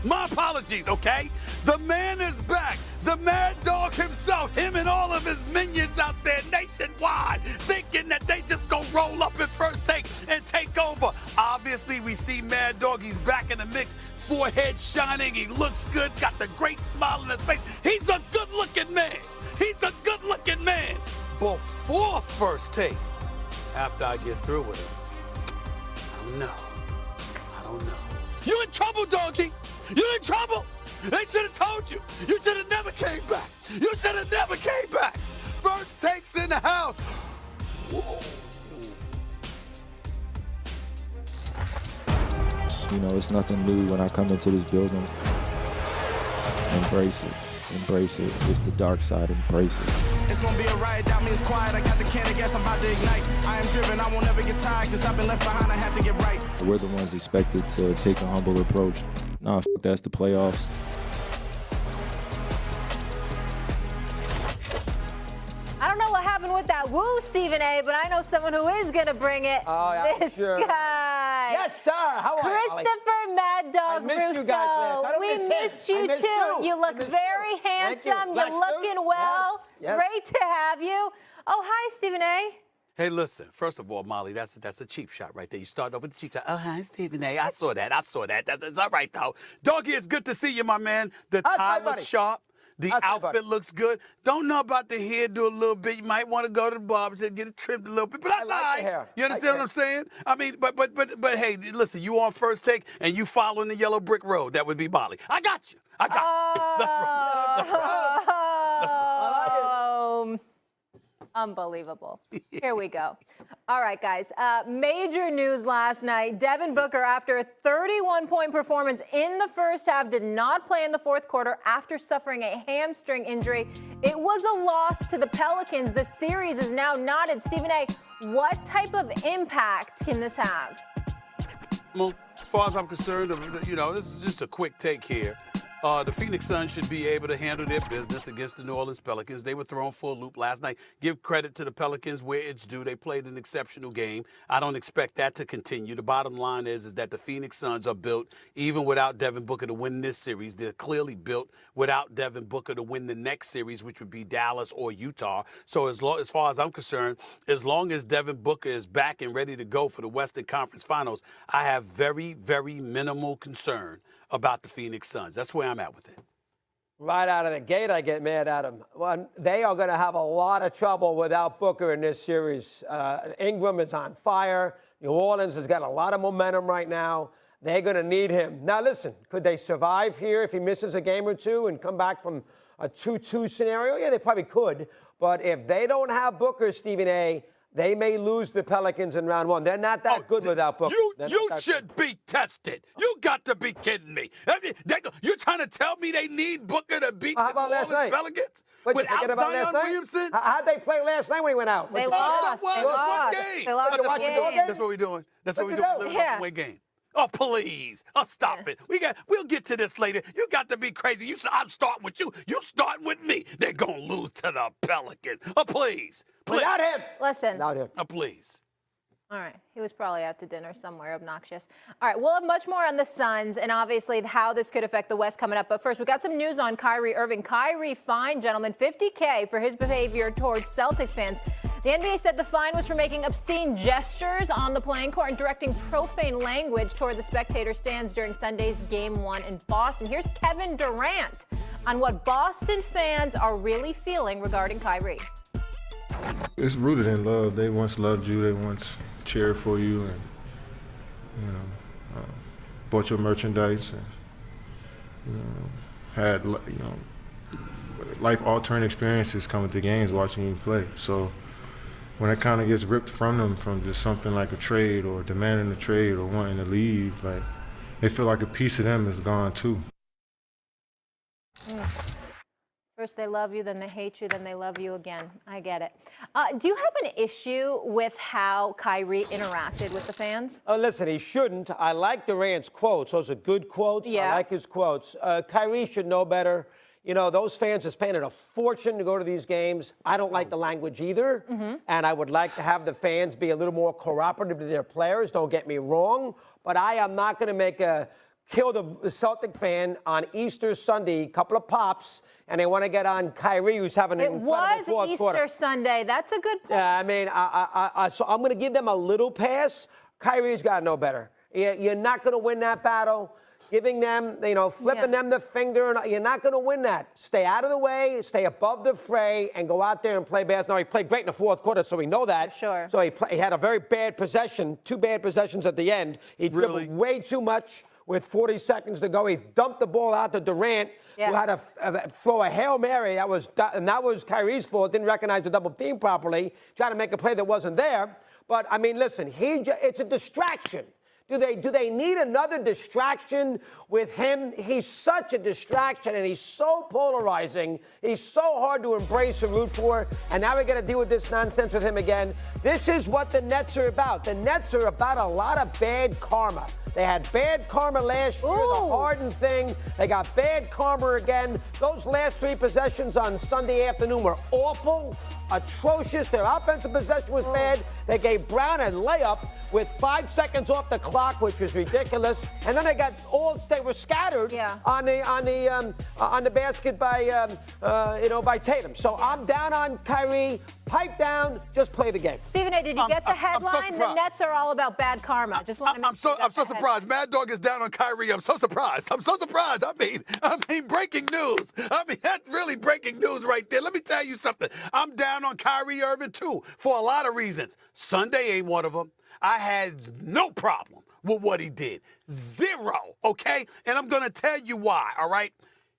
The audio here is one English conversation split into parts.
My apologies, okay? The man is back. The Mad Dog himself, him and all of his minions out there nationwide, thinking that they just gonna roll up in First Take and take over. Obviously, we see Mad Dog. He's back in the mix. Forehead shining. He looks good. Got the great smile on his face. He's a good-looking man. He's a good-looking man. Before First Take, after I get through with him, I don't know. You in trouble, doggy. You in trouble. They should have told you. You should have never came back. You should have never came back. First Take's in the house. Ooh. You know, it's nothing new when I come into this building. Embrace it. Embrace it. It's the dark side. Embrace it. It's gonna be a riot, that means quiet. I got the can of gas, I'm about to ignite. I am driven, I won't ever get tired, cause I've been left behind, I have to get right. We're the ones expected to take a humble approach. Nah, that's the playoffs. I don't know what happened with that woo, Stephen A., but I know someone who is going to bring it. Oh, yeah, this sure. guy. Yes, sir. How are you? Christopher Mad Dog Russo. You guys last. I don't we missed you, too. You look very handsome. You're looking well. Yes. Great to have you. Oh, hi, Stephen A. Hey, listen, first of all, Molly, that's a cheap shot right there. You start off with the cheap shot. Oh, hi, Stephen A. I saw that. That's all right, though. Doggy, it's good to see you, my man. The tie looks sharp. The outfit looks good. Don't know about the hair, do a little bit. You might want to go to the barber to get it trimmed a little bit, but that's all right. You understand what I'm saying? I mean, but hey, listen, you on First Take and you following the yellow brick road. That would be Molly. I got you. That's right. Unbelievable. Here we go. All right, guys. Major news last night. Devin Booker, after a 31-point performance in the first half, did not play in the fourth quarter after suffering a hamstring injury. It was a loss to the Pelicans. The series is now knotted. Stephen A., what type of impact can this have? Well, as far as I'm concerned, you know, this is just a quick take here. The Phoenix Suns should be able to handle their business against the New Orleans Pelicans. They were thrown for a loop last night. Give credit to the Pelicans where it's due. They played an exceptional game. I don't expect that to continue. The bottom line is that the Phoenix Suns are built, even without Devin Booker to win this series. They're clearly built without Devin Booker to win the next series, which would be Dallas or Utah. So as far as I'm concerned, as long as Devin Booker is back and ready to go for the Western Conference Finals, I have very, very minimal concern about the Phoenix Suns. That's where I'm at with it. Right out of the gate, I get mad at them. Well, they are going to have a lot of trouble without Booker in this series. Ingram is on fire. New Orleans has got a lot of momentum right now. They're going to need him. Now, listen, could they survive here if he misses a game or two and come back from a 2-2 scenario? Yeah, they probably could. But if they don't have Booker, Stephen A., they may lose the Pelicans in round one. They're not that good without Booker. You should be tested. You got to be kidding me. You're trying to tell me they need Booker to beat the New Orleans Pelicans without Zion Williamson? How'd they play last night when he went out? They lost. They lost. They lost the game. That's what we're doing. That's what we're doing. One game. Oh, please. Oh, stop it. We'll get to this later. You got to be crazy. I'm starting with you. You start with me. They're going to lose to the Pelicans. Oh, please. Without him. Listen. Without him. Oh, please. All right. He was probably out to dinner somewhere obnoxious. All right. We'll have much more on the Suns and obviously how this could affect the West coming up. But first, we got some news on Kyrie Irving. Kyrie fined, gentlemen, $50K for his behavior towards Celtics fans. The NBA said the fine was for making obscene gestures on the playing court and directing profane language toward the spectator stands during Sunday's Game 1 in Boston. Here's Kevin Durant on what Boston fans are really feeling regarding Kyrie. It's rooted in love. They once loved you. They once cheered for you, and bought your merchandise, and had life-altering experiences coming to games, watching you play. So when it kind of gets ripped from them from just something like a trade or demanding a trade or wanting to leave, like they feel like a piece of them is gone too. First they love you, then they hate you, then they love you again. I get it. Do you have an issue with how Kyrie interacted with the fans? Oh, listen, he shouldn't. I like Durant's quotes. Those are good quotes. Yeah. I like his quotes. Kyrie should know better. You know, those fans are spending a fortune to go to these games. I don't like the language either. And I would like to have the fans be a little more cooperative to their players. Don't get me wrong. But I am not going to make a kill the Celtic fan on Easter Sunday, couple of pops, and they want to get on Kyrie, who's having an incredible fourth quarter. It was Easter Sunday. That's a good point. Yeah, I mean, so I'm going to give them a little pass. Kyrie's got to know better. You're not going to win that battle. Giving them, flipping them the finger, and you're not going to win that. Stay out of the way, stay above the fray, and go out there and play basketball. Now, he played great in the fourth quarter, so we know that. Sure. So he had a very bad possession, 2 bad possessions at the end. He dribbled way too much with 40 seconds to go. He dumped the ball out to Durant, who had to throw a Hail Mary. That was Kyrie's fault. Didn't recognize the double team properly. Tried to make a play that wasn't there. But, I mean, listen, it's a distraction. Do they need another distraction with him? He's such a distraction, and he's so polarizing. He's so hard to embrace and root for, and now we got to deal with this nonsense with him again. This is what the Nets are about. The Nets are about a lot of bad karma. They had bad karma last year, the Harden thing. They got bad karma again. Those last 3 possessions on Sunday afternoon were awful, atrocious. Their offensive possession was bad. They gave Brown a layup with 5 seconds off the clock, which was ridiculous. And then they were scattered on the basket by Tatum. So I'm down on Kyrie. Pipe down, just play the game. Stephen A., did you get the headline? The Nets are all about bad karma. Just want to I'm so surprised. Mad Dog is down on Kyrie. I'm so surprised. I mean, breaking news. I mean, that's really breaking news right there. Let me tell you something. I'm down on Kyrie Irving, too, for a lot of reasons. Sunday ain't one of them. I had no problem with what he did. 0, okay? And I'm going to tell you why, all right?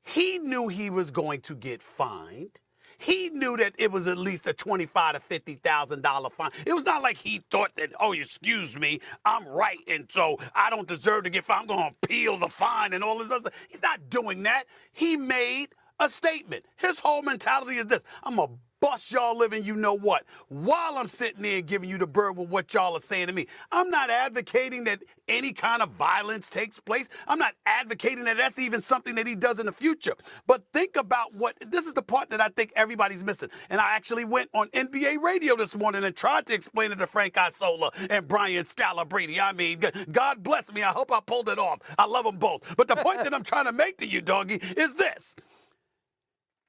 He knew he was going to get fined. He knew that it was at least a $25,000 to $50,000 fine. It was not like he thought that, oh, excuse me, I'm right, and so I don't deserve to get fined. I'm going to appeal the fine and all this other stuff. He's not doing that. He made a statement. His whole mentality is this: I'm going to bust y'all living you know what while I'm sitting there giving you the bird with what y'all are saying to me. I'm not advocating that any kind of violence takes place. I'm not advocating that that's even something that he does in the future. But think about this is the part that I think everybody's missing. And I actually went on NBA radio this morning and tried to explain it to Frank Isola and Brian Scalabrine. I mean, God bless me. I hope I pulled it off. I love them both. But the point that I'm trying to make to you, doggy, is this.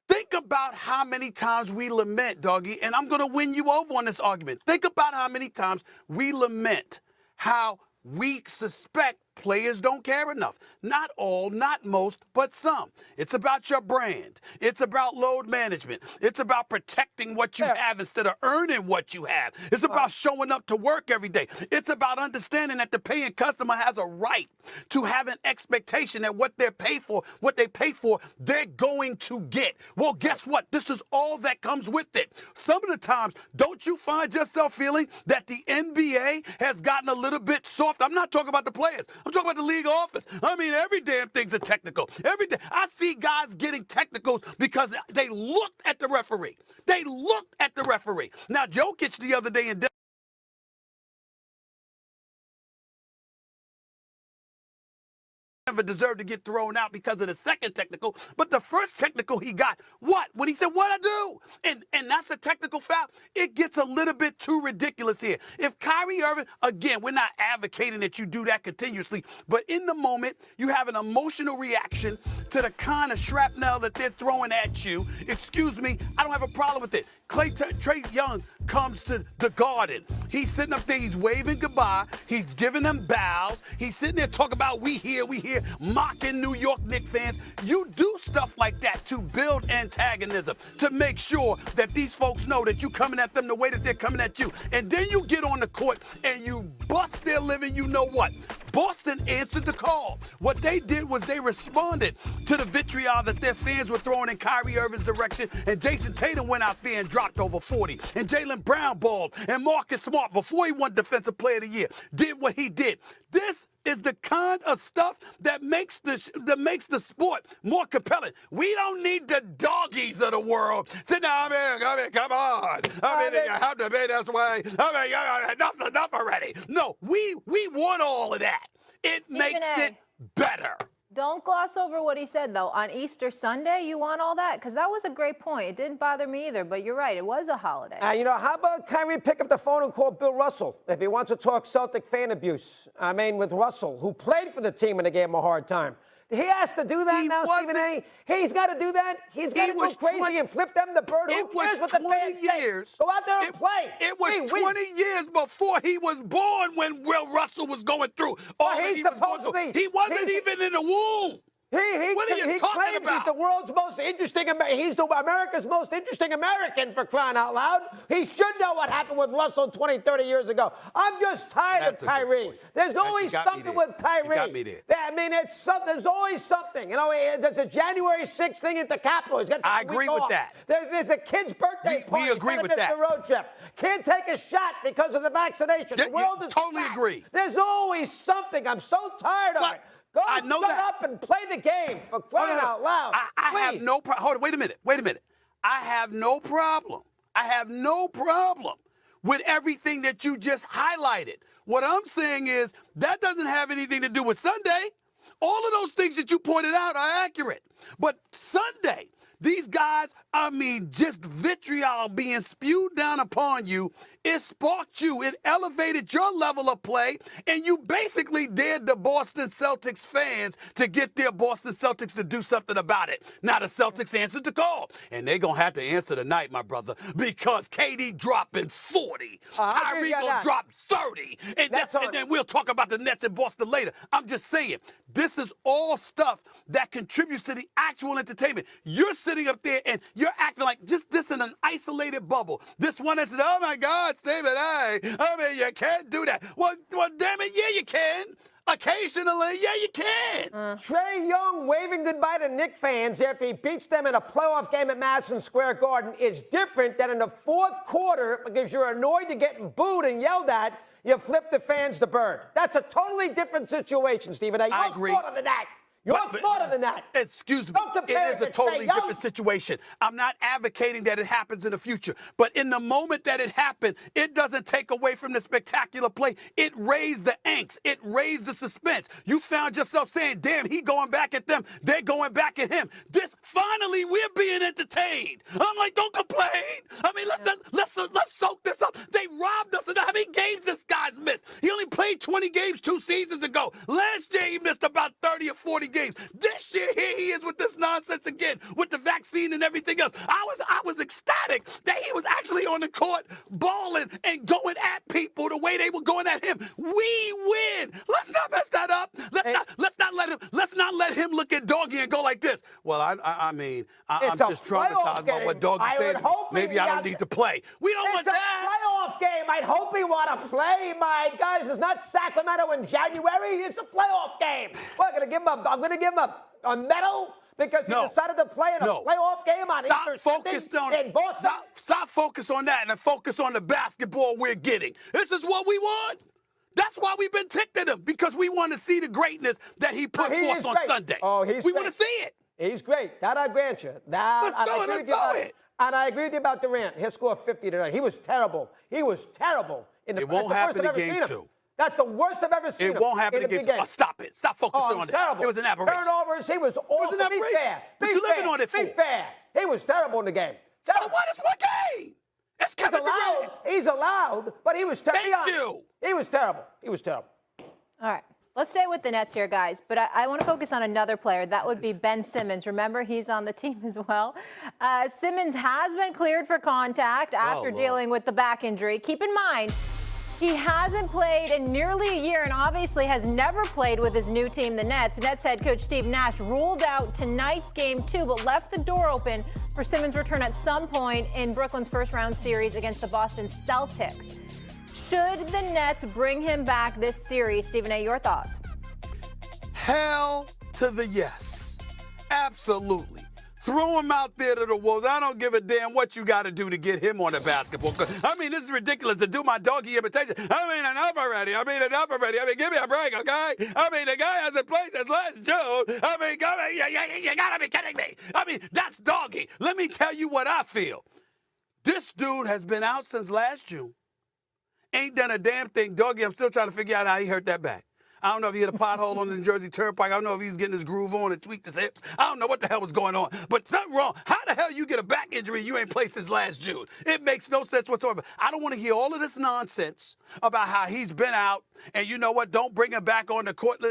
Think about how many times we lament, doggy, and I'm going to win you over on this argument. Think about how many times we lament how we suspect players don't care enough. Not all, not most, but some. It's about your brand. It's about load management. It's about protecting what you have instead of earning what you have. It's about showing up to work every day. It's about understanding that the paying customer has a right to have an expectation that what they pay for, they're going to get. Well, guess what? This is all that comes with it. Some of the times, don't you find yourself feeling that the NBA has gotten a little bit soft? I'm not talking about the players. I'm talking about the league office. I mean, every damn thing's a technical. Every day. I see guys getting technicals because they looked at the referee. Now, Jokic the other day in Denver deserved to get thrown out because of the second technical, but the first technical he got, when he said, what'd I do? And that's a technical foul. It gets a little bit too ridiculous here. If Kyrie Irving, again, we're not advocating that you do that continuously, but in the moment, you have an emotional reaction to the kind of shrapnel that they're throwing at you. Excuse me, I don't have a problem with it. Trae Young comes to the Garden. He's sitting up there, he's waving goodbye. He's giving them bows. He's sitting there talking about we here, mocking New York Knicks fans. You do stuff like that to build antagonism, to make sure that these folks know that you're coming at them the way that they're coming at you. And then you get on the court and you bust their living you know what. Boston answered the call. What they did was they responded to the vitriol that their fans were throwing in Kyrie Irving's direction, and Jason Tatum went out there and dropped over 40, and Jaylen Brown balled, and Marcus Smart, before he won Defensive Player of the Year, did what he did. This is the kind of stuff that makes the sport more compelling. We don't need the doggies of the world. Sit down, I mean, come on. I mean, you have to be this way. I mean, enough already. No, we want all of that. It makes it better. Don't gloss over what he said, though. On Easter Sunday, you want all that? Because that was a great point. It didn't bother me either, but you're right. It was a holiday. How about Kyrie pick up the phone and call Bill Russell if he wants to talk Celtic fan abuse? I mean, with Russell, who played for the team and they gave him a hard time. He has to do that now, Stephen A. He's got to do that. He's got to go crazy and flip them the bird. Who cares what the fans say? Go out there and play. It was 20 years before he was born when Will Russell was going through all that he was going through. He wasn't even in the womb. He talking claims about? He's the world's most interesting. He's America's most interesting American, for crying out loud. He should know what happened with Russell 20, 30 years ago. I'm just tired of Kyrie. There's always something with Kyrie. You got me there. I mean, there's always something. There's a January 6th thing at the Capitol. He's got I agree with that. There's a kid's birthday party. We agree with that. The road trip. Can't take a shot because of the vaccination. The world is totally flat. agree. There's always something. I'm so tired of it. Go shut up and play the game, for crying out loud. I have no problem. Hold on, wait a minute. I have no problem. With everything that you just highlighted. What I'm saying is that doesn't have anything to do with Sunday. All of those things that you pointed out are accurate. But Sunday, these guys, just vitriol being spewed down upon you, it sparked you. It elevated your level of play, and you basically dared the Boston Celtics fans to get their Boston Celtics to do something about it. Now the Celtics answered the call, and they're going to have to answer tonight, my brother, because KD dropping 40. Kyrie going to drop 30. And then we'll talk about the Nets in Boston later. I'm just saying, this is all stuff that contributes to the actual entertainment. You're sitting up there and you're acting like just this in an isolated bubble. This one is, oh my God, Stephen A. You can't do that. Well, damn it, yeah, you can. Occasionally, yeah, you can. Trae Young waving goodbye to Knicks fans after he beats them in a playoff game at Madison Square Garden is different than in the fourth quarter because you're annoyed to get booed and yelled at. You flip the fans the bird. That's a totally different situation, Stephen A. You're smarter than that. You're smarter than that. Excuse me. It is a totally different situation. I'm not advocating that it happens in the future. But in the moment that it happened, it doesn't take away from the spectacular play. It raised the angst. It raised the suspense. You found yourself saying, damn, he going back at them. They're going back at him. Finally, we're being entertained. I'm like, don't complain. Let's soak this up. They robbed us of how many games this guy's missed. He only played 20 games 2 seasons ago. Last year, he missed about 30 or 40 games. This year, here he is with this nonsense again, with the vaccine and everything else. I was ecstatic that he was actually on the court balling and going at people the way they were going at him. We win. Let's not mess that up. Let's not let him look at Doggy and go like this. Well, I'm just traumatized by what Doggy said. Maybe I don't need to play. We don't want that. It's a playoff game. I'd hope he want to play. My guys, it's not Sacramento in January. It's a playoff game. Well, I'm going to give him a medal because he decided to play in a playoff game on Easter Sunday in Boston. Stop focus on that and focus on the basketball we're getting. This is what we want. That's why we've been ticked at him, because we want to see the greatness that he put forth on Sunday. We want to see it. He's great. That I grant you. Let's do it. And I agree with you about Durant. He'll score 50 tonight. He was terrible. It won't happen in game 2. That's the worst I've ever seen. It won't happen in game 2. Stop it. Stop focusing on it. Terrible. It was an aberration. Turnovers. He was awful. It was an aberration. Be fair. But you're living on it for. Be fair. He was terrible in the game. So what is one game? It's Kevin Durant. He's allowed, but he was terrible. Thank you. He was terrible. All right. Let's stay with the Nets here, guys. But I want to focus on another player. That would be Ben Simmons. Remember, he's on the team as well. Simmons has been cleared for contact after dealing with the back injury. Keep in mind, he hasn't played in nearly a year and obviously has never played with his new team, the Nets. Nets head coach Steve Nash ruled out tonight's game 2, but left the door open for Simmons' return at some point in Brooklyn's first-round series against the Boston Celtics. Should the Nets bring him back this series? Stephen A., your thoughts? Hell to the yes. Absolutely. Throw him out there to the wolves. I don't give a damn what you got to do to get him on the basketball court. This is ridiculous to do my Doggy imitation. Enough already. Give me a break, okay? The guy hasn't played since last June. You got to be kidding me. That's Doggy. Let me tell you what I feel. This dude has been out since last June. Ain't done a damn thing. Doggy, I'm still trying to figure out how he hurt that back. I don't know if he hit a pothole on the New Jersey Turnpike. I don't know if he was getting his groove on and tweaked his hips. I don't know what the hell was going on. But something wrong. How the hell you get a back injury and you ain't played since last June? It makes no sense whatsoever. I don't want to hear all of this nonsense about how he's been out. And you know what? Don't bring him back on the court.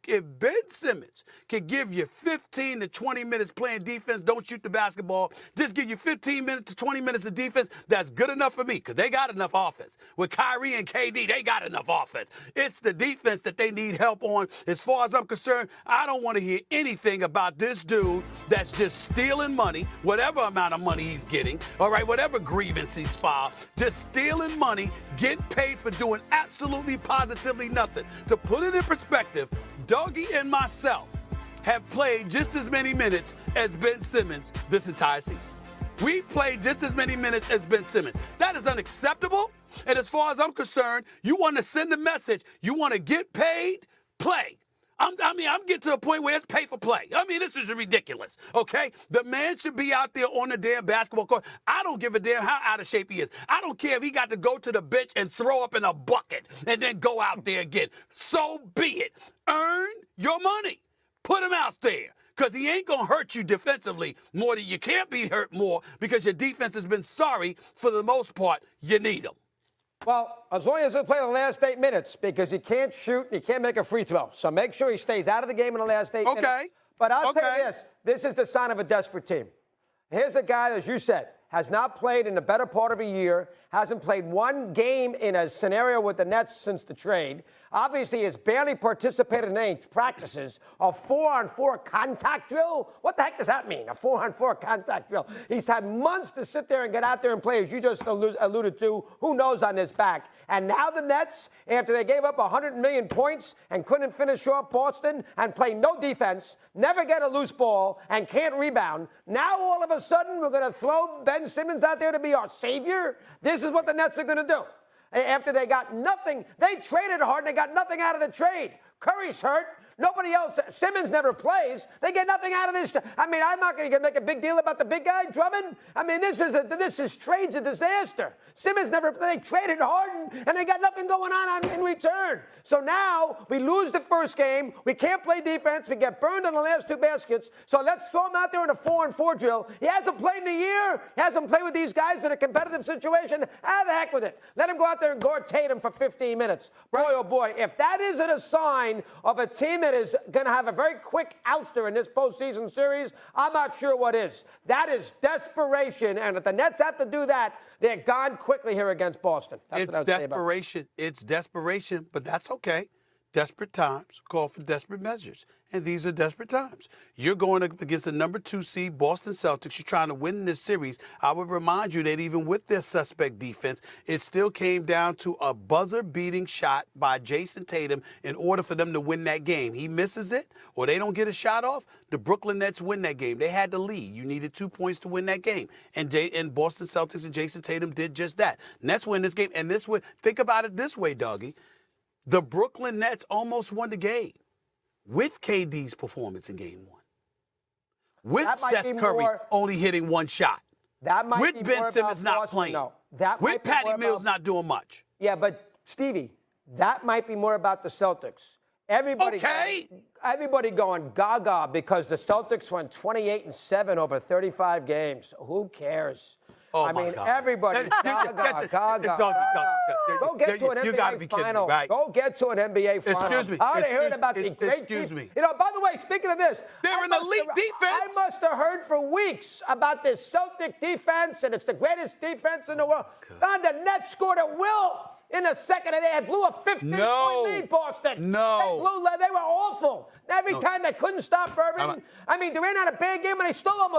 If Ben Simmons can give you 15 to 20 minutes playing defense, don't shoot the basketball, just give you 15 minutes to 20 minutes of defense, that's good enough for me because they got enough offense. With Kyrie and KD, they got enough offense. It's the defense that they need help on. As far as I'm concerned, I don't want to hear anything about this dude that's just stealing money, whatever amount of money he's getting, all right, whatever grievance he's filed, just stealing money, getting paid for doing absolutely positively nothing. To put it in perspective, Dougie and myself have played just as many minutes as Ben Simmons this entire season. We played just as many minutes as Ben Simmons. That is unacceptable. And as far as I'm concerned, you want to send a message. You want to get paid, play. I'm getting to a point where it's pay for play. I mean, this is ridiculous, okay? The man should be out there on the damn basketball court. I don't give a damn how out of shape he is. I don't care if he got to go to the bench and throw up in a bucket and then go out there again. So be it. Earn your money. Put him out there. Because he ain't going to hurt you defensively more than you can't be hurt more because your defense has been sorry for the most part. You need him. Well, as long as he play the last 8 minutes, because he can't shoot and he can't make a free throw. So make sure he stays out of the game in the last 8 minutes. Okay. But I'll tell you this is the sign of a desperate team. Here's a guy, as you said, has not played in the better part of a year, hasn't played one game in a scenario with the Nets since the trade. Obviously, has barely participated in any practices. A 4-on-4 contact drill? What the heck does that mean, a 4-on-4 contact drill? He's had months to sit there and get out there and play, as you just alluded to. Who knows on his back? And now the Nets, after they gave up 100 million points and couldn't finish off Boston and play no defense, never get a loose ball, and can't rebound, now all of a sudden we're going to throw Ben Simmons out there to be our savior? This is what the Nets are going to do. After they got nothing, they traded hard and they got nothing out of the trade. Curry's hurt. Nobody else. Simmons never plays. They get nothing out of this. I mean, I'm not going to make a big deal about the big guy, Drummond. I mean, this is trade's a disaster. Simmons never played. They traded Harden, and they got nothing going on in return. So now we lose the first game. We can't play defense. We get burned on the last 2 baskets. So let's throw him out there in a 4-on-4 drill. He hasn't played in a year. He hasn't played with these guys in a competitive situation. How the heck with it? Let him go out there and guard Tatum for 15 minutes. Boy, oh boy, if that isn't a sign of a team that is going to have a very quick ouster in this postseason series, I'm not sure what is. That is desperation, and if the Nets have to do that, they're gone quickly here against Boston. That's what I would say about it. It's desperation, but that's okay. Desperate times call for desperate measures, and these are desperate times. You're going up against the number 2 seed Boston Celtics. You're trying to win this series. I would remind you that even with their suspect defense, it still came down to a buzzer-beating shot by Jason Tatum in order for them to win that game. He misses it, or they don't get a shot off, the Brooklyn Nets win that game. They had the lead. You needed 2 points to win that game, and Boston Celtics and Jason Tatum did just that. Nets win this game, and think about it this way, Dougie. The Brooklyn Nets almost won the game with KD's performance in Game 1. With Seth Curry only hitting 1 shot. That might with be Ben more Simmons about not Boston, playing. no. That with might be Patty more Mills about, not doing much. Yeah, but Stevie, that might be more about the Celtics. Everybody going gaga because the Celtics won 28-7 over 35 games. Who cares? Oh, I mean, God. everybody's gaga. Go get to an NBA final. Right. Go get to an NBA final. Excuse me. I heard about the great Excuse me. You know, by the way, speaking of this, they're an elite defense. I must have heard for weeks about this Celtic defense, and it's the greatest defense in the world. God, the Nets scored at will. In the second, and they blew a 15-point lead, Boston. No. They were awful. Every time they couldn't stop Irving. I mean, Durant had a bad game, and they still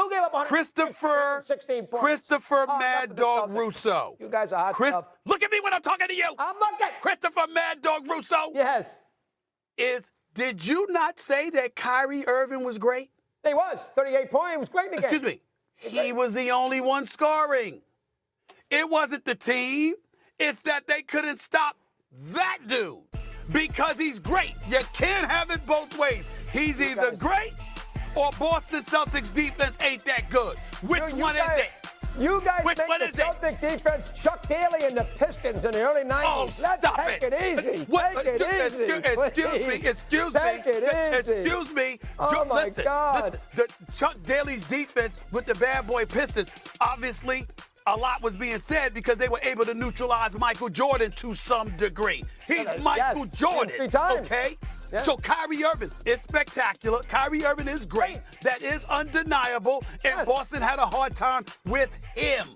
gave up 116 points. Christopher Mad Dog Russo. You guys are hot stuff. Look at me when I'm talking to you. I'm looking. Christopher Mad Dog Russo. Yes. Did you not say that Kyrie Irving was great? He was. 38 points. He was great in the game. Excuse me. He was the only one scoring. It wasn't the team. It's that they couldn't stop that dude because he's great. You can't have it both ways. He's either great or Boston Celtics defense ain't that good. Which one is it? You guys Which make one the is it? Celtic defense Chuck Daly and the Pistons in the early 90s. Oh, Let's stop take it easy. What? Take it easy. Excuse me. Take it easy. Excuse me. Oh, my God. Listen, the Chuck Daly's defense with the bad boy Pistons, obviously, a lot was being said because they were able to neutralize Michael Jordan to some degree. He's Michael Jordan, 3 times. okay? Yes. So Kyrie Irving is spectacular. Kyrie Irving is great. That is undeniable. And Yes. Boston had a hard time with him.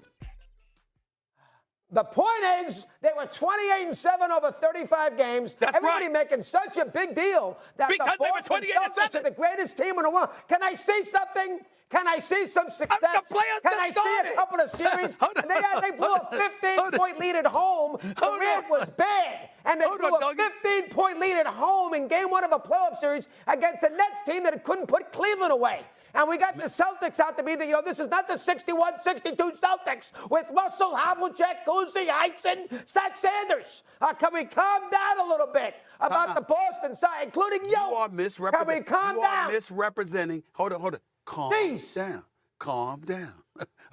The point is, they were 28-7 over 35 games. That's Everybody right. making such a big deal that Because the they were Boston 28-7. Celtics are the greatest team in the world. Can I see something? Can I see some success? The players Can I just see started. a couple of series? Hold on, They blew a 15-point lead at home. Hold Durant on. was bad. And they Hold blew on, a doggy. 15-point lead at home in game 1 of a playoff series against the Nets team that couldn't put Cleveland away. And we got the Celtics out to be this is not the 61-62 Celtics with Russell, Havlicek, Uzi, Heisen, Seth Sanders. Can we calm down a little bit about the Boston side, including you? You are misrepresenting. Can we calm down? You are misrepresenting. Hold on. Calm Jeez. down. Calm down.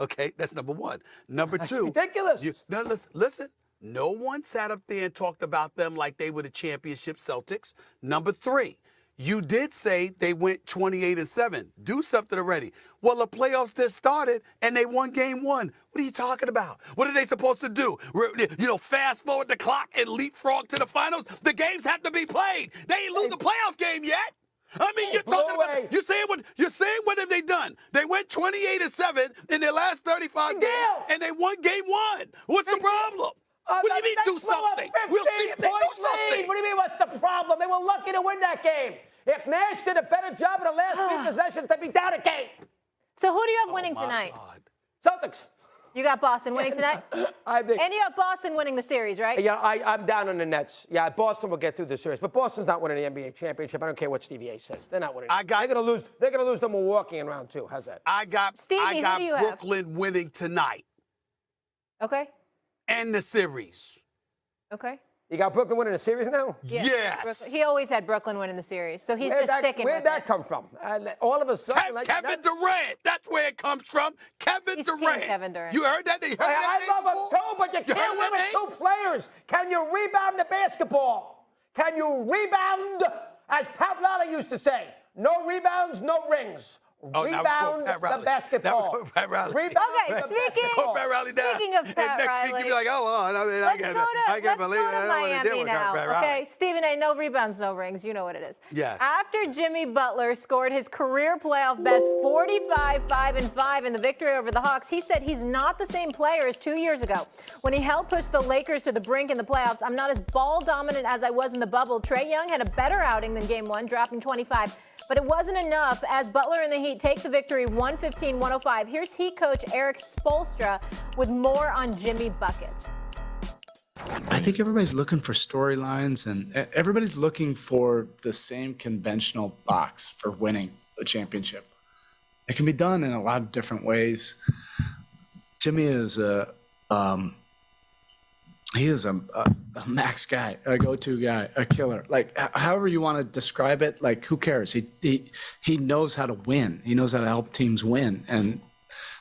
Okay, that's number one. Number That's two. ridiculous. Now listen. No one sat up there and talked about them like they were the championship Celtics. Number three. You did say they went 28-7. Do something already. Well, the playoffs just started and they won game 1. What are you talking about? What are they supposed to do? Fast forward the clock and leapfrog to the finals? The games have to be played. They ain't lose the playoff game yet. I mean, you're talking about. You're saying what have they done? They went 28-7 in their last 35 games, and they won game 1. What's the problem? What do you mean do something? We'll see if they do something. What do you mean what's the problem? They were lucky to win that game. If Nash did a better job in the last 3 possessions, they'd be down a game. So who do you have winning tonight? God. Celtics. You got Boston winning tonight? I think. And you have Boston winning the series, right? Yeah, I'm down on the Nets. Yeah, Boston will get through the series, but Boston's not winning the NBA championship. I don't care what Stevie A says. They're not winning. They're gonna lose. They're gonna lose to Milwaukee in round 2. How's that? I got Stevie, who do you have? Brooklyn winning tonight Okay. and the series. Okay. You got Brooklyn winning the series now? Yeah. Yes. He always had Brooklyn winning the series, so he's just sticking Where'd with that it. come from? All of a sudden, Kevin Durant. That's where it comes from. Kevin He's Team Durant. Kevin Durant. You heard that? You heard that I name love him before? too, but you You can't heard win that with name? 2 players. Can you rebound the basketball? Can you rebound, as Pat Riley used to say, no rebounds, no rings. Oh, now Rebound we quote Pat Riley. the basketball. Now we quote Pat Riley. Rebound Okay, the speaking- basketball. Quote Pat Riley down. Speaking of Pat and next Riley, week you'll be like, oh, well, I mean, I Let's can't go believe it. I to don't wanna Miami deal with now. Pat Riley. Okay, Stephen A. No rebounds, no rings. You know what it is. Yes. After Jimmy Butler scored his career playoff best 45-5-5 in the victory over the Hawks, he said he's not the same player as 2 years ago when he helped push the Lakers to the brink in the playoffs. I'm not as ball dominant as I was in the bubble. Trae Young had a better outing than Game 1, dropping 25. But it wasn't enough as Butler and the Heat take the victory 115-105. Here's Heat coach Eric Spoelstra with more on Jimmy Buckets. I think everybody's looking for storylines and everybody's looking for the same conventional box for winning a championship. It can be done in a lot of different ways. Jimmy is a max guy, a go-to guy, a killer. Like however you want to describe it, like who cares? He knows how to win. He knows how to help teams win. And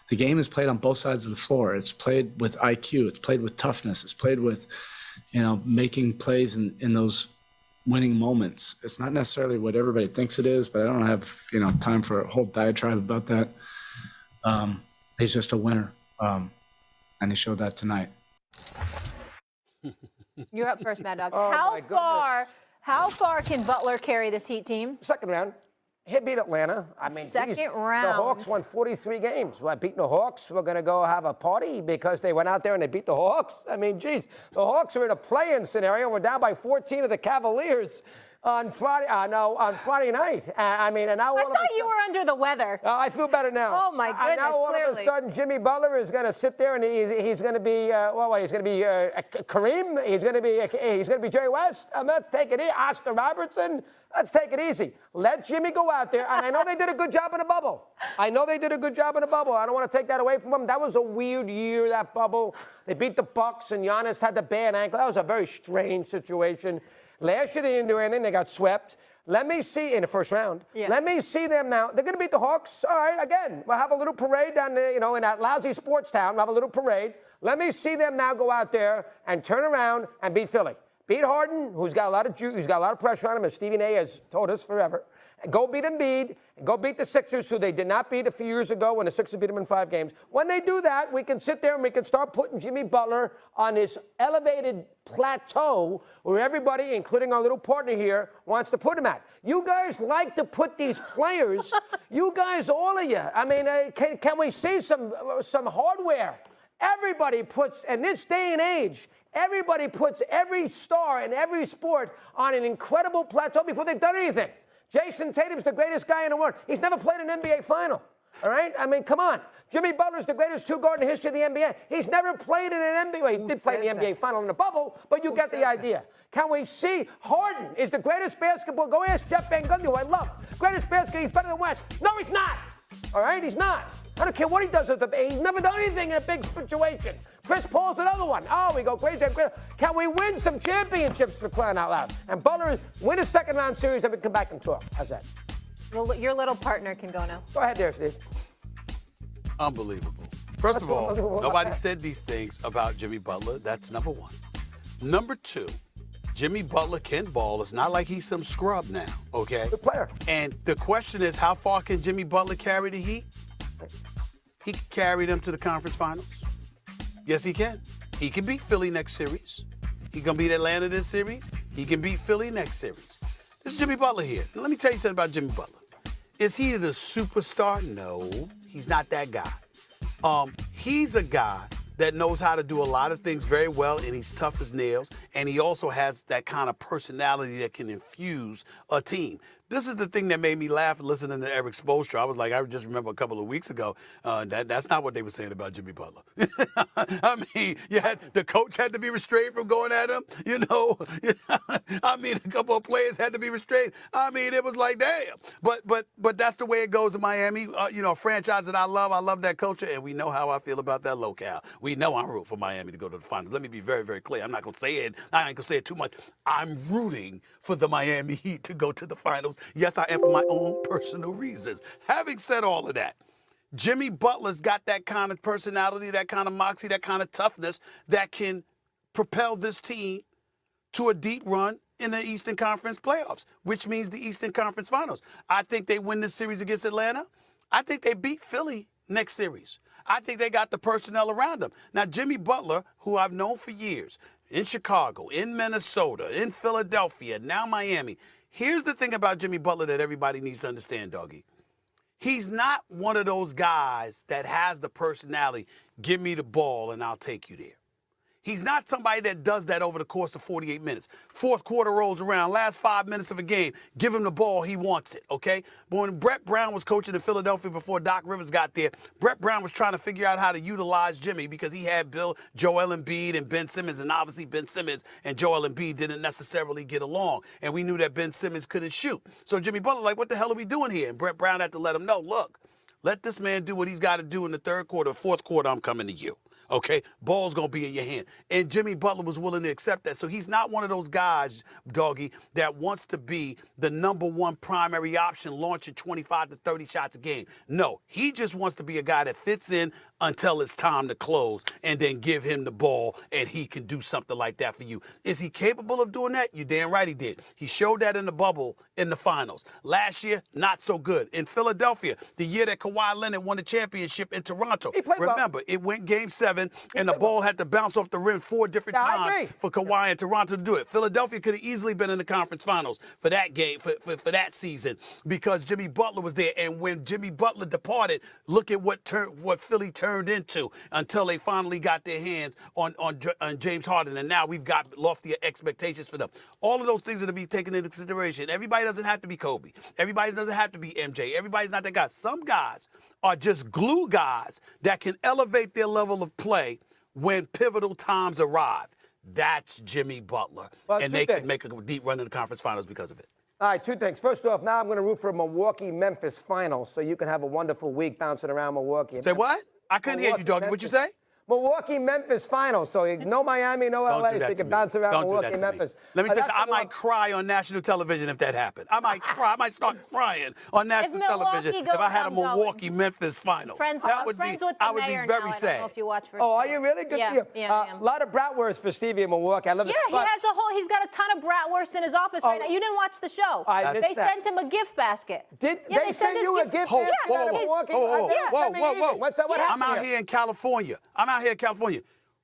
the game is played on both sides of the floor. It's played with IQ. It's played with toughness. It's played with, making plays in those winning moments. It's not necessarily what everybody thinks it is, but I don't have, time for a whole diatribe about that. He's just a winner. And he showed that tonight. You're up first, Mad Dog. Oh, my goodness. How far can Butler carry this Heat team? Second round. He beat Atlanta. I mean, Second round. The Hawks won 43 games. Well, beating the Hawks, we're going to go have a party because they went out there and they beat the Hawks. I mean, geez, the Hawks are in a play-in scenario. We're down by 14 of the Cavaliers on Friday. On Friday night. And now I thought you were under the weather. I feel better now. Oh, my goodness, now all of a clearly. sudden, Jimmy Butler is going to sit there and he's going to be he's going to be Kareem. He's going to be Jerry West. Let's take it easy. Oscar Robertson. Let's take it easy. Let Jimmy go out there. And I know they did a good job in the bubble. I don't want to take that away from them. That was a weird year, that bubble. They beat the Bucks and Giannis had the bad ankle. That was a very strange situation. Last year they didn't do anything. They got swept. Let me see in the first round. Yeah. Let me see them now. They're going to beat the Hawks. All right, again, we'll have a little parade down there, in that lousy sports town. We'll have a little parade. Let me see them now go out there and turn around and beat Philly. Beat Harden, who's got a lot of pressure on him, as Stephen A. has told us forever. And go beat Embiid, and go beat the Sixers, who they did not beat a few years ago when the Sixers beat them in 5 games. When they do that, we can sit there and we can start putting Jimmy Butler on this elevated plateau where everybody, including our little partner here, wants to put him at. You guys like to put these players, you guys, all of you. I mean, can we see some hardware? Everybody puts, in this day and age, everybody puts every star in every sport on an incredible plateau before they've done anything. Jason Tatum's the greatest guy in the world. He's never played an NBA final. All right? I mean, come on. Jimmy Butler's the greatest two-guard in the history of the NBA. He's never played in an NBA. Well, he did play in the NBA final in the bubble, but you get the idea. Can we see Harden is the greatest basketball? Go ask Jeff Van Gundy, who I love. Greatest basketball. He's better than West. No, he's not. All right? He's not. I don't care what he does with the he's never done anything in a big situation. Chris Paul's another one. Oh, we go crazy. Can we win some championships for crying out loud? And Butler win a second-round series and we come back and talk. How's that? Well, your little partner can go now. Go ahead there, Steve. Unbelievable. First of all, nobody said these things about Jimmy Butler. That's number one. Number two, Jimmy Butler can ball. It's not like he's some scrub now, okay? Good player. And the question is, how far can Jimmy Butler carry the Heat? He can carry them to the conference finals. Yes, he can. He can beat Philly next series. He can beat Atlanta this series. He can beat Philly next series. This is Jimmy Butler here. Now, let me tell you something about Jimmy Butler. Is he the superstar? No, he's not that guy. He's a guy that knows how to do a lot of things very well, and he's tough as nails, and he also has that kind of personality that can infuse a team. This is the thing that made me laugh listening to Eric Spoelstra. I was like, I just remember a couple of weeks ago, that's not what they were saying about Jimmy Butler. I mean, the coach had to be restrained from going at him, I mean, a couple of players had to be restrained. I mean, it was like, damn. But that's the way it goes in Miami. A franchise that I love that culture, and we know how I feel about that locale. We know I'm rooting for Miami to go to the finals. Let me be very, very clear. I'm not going to say it. I ain't going to say it too much. I'm rooting for the Miami Heat to go to the finals. Yes, I am, for my own personal reasons. Having said all of that, Jimmy Butler's got that kind of personality, that kind of moxie, that kind of toughness that can propel this team to a deep run in the Eastern Conference playoffs, which means the Eastern Conference Finals. I think they win this series against Atlanta. I think they beat Philly next series. I think they got the personnel around them. Now, Jimmy Butler, who I've known for years, in Chicago, in Minnesota, in Philadelphia, now Miami. Here's the thing about Jimmy Butler that everybody needs to understand, doggy. He's not one of those guys that has the personality, give me the ball and I'll take you there. He's not somebody that does that over the course of 48 minutes. Fourth quarter rolls around, last 5 minutes of a game, give him the ball, he wants it, okay? But when Brett Brown was coaching in Philadelphia before Doc Rivers got there, Brett Brown was trying to figure out how to utilize Jimmy because he had Joel Embiid and Ben Simmons, and obviously Ben Simmons and Joel Embiid didn't necessarily get along, and we knew that Ben Simmons couldn't shoot. So Jimmy Butler, like, what the hell are we doing here? And Brett Brown had to let him know, look, let this man do what he's got to do in the third quarter, fourth quarter, I'm coming to you. Okay, ball's going to be in your hand. And Jimmy Butler was willing to accept that. So he's not one of those guys, doggy, that wants to be the number one primary option launching 25 to 30 shots a game. No, he just wants to be a guy that fits in until it's time to close and then give him the ball and he can do something like that for you. Is he capable of doing that? You damn right he did. He showed that in the bubble in the finals. Last year, not so good. In Philadelphia, the year that Kawhi Leonard won the championship in Toronto. Remember, it went game 7 and the ball had to bounce off the rim 4 different times for Kawhi and Toronto to do it. Philadelphia could have easily been in the conference finals for that game, for that season, because Jimmy Butler was there. And when Jimmy Butler departed, look at what Philly turned into until they finally got their hands on James Harden. And now we've got loftier expectations for them. All of those things are to be taken into consideration. Everybody doesn't have to be Kobe. Everybody doesn't have to be MJ. Everybody's not that guy. Some guys are just glue guys that can elevate their level of play when pivotal times arrive. That's Jimmy Butler. Well, and they can make a deep run in the conference finals because of it. All right, 2 things. First off, now I'm going to root for a Milwaukee-Memphis final so you can have a wonderful week bouncing around Milwaukee. Say what? I couldn't hear you, doggy. What'd you say? Milwaukee, Memphis final. So no Miami, no Don't LA. do So that you to can me. bounce around Don't do Milwaukee, that to Memphis. me. Let me tell you, That's I the might cry on national television if that happened. I might cry. I might start crying on national television if I had a Milwaukee, Memphis final. Friends, that would friends be, with the I would mayor be very now. I sad. don't know if you watch for Oh, are you really? Good yeah, for you. yeah, I am. A lot of bratwurst for Stevie in Milwaukee. I love it. Yeah, he's got a ton of bratwurst in his office right now. You didn't watch the show. They sent him a gift basket. Did Yeah, they send you a gift basket out of Milwaukee? Whoa. What's that? What happened? I'm out here in California.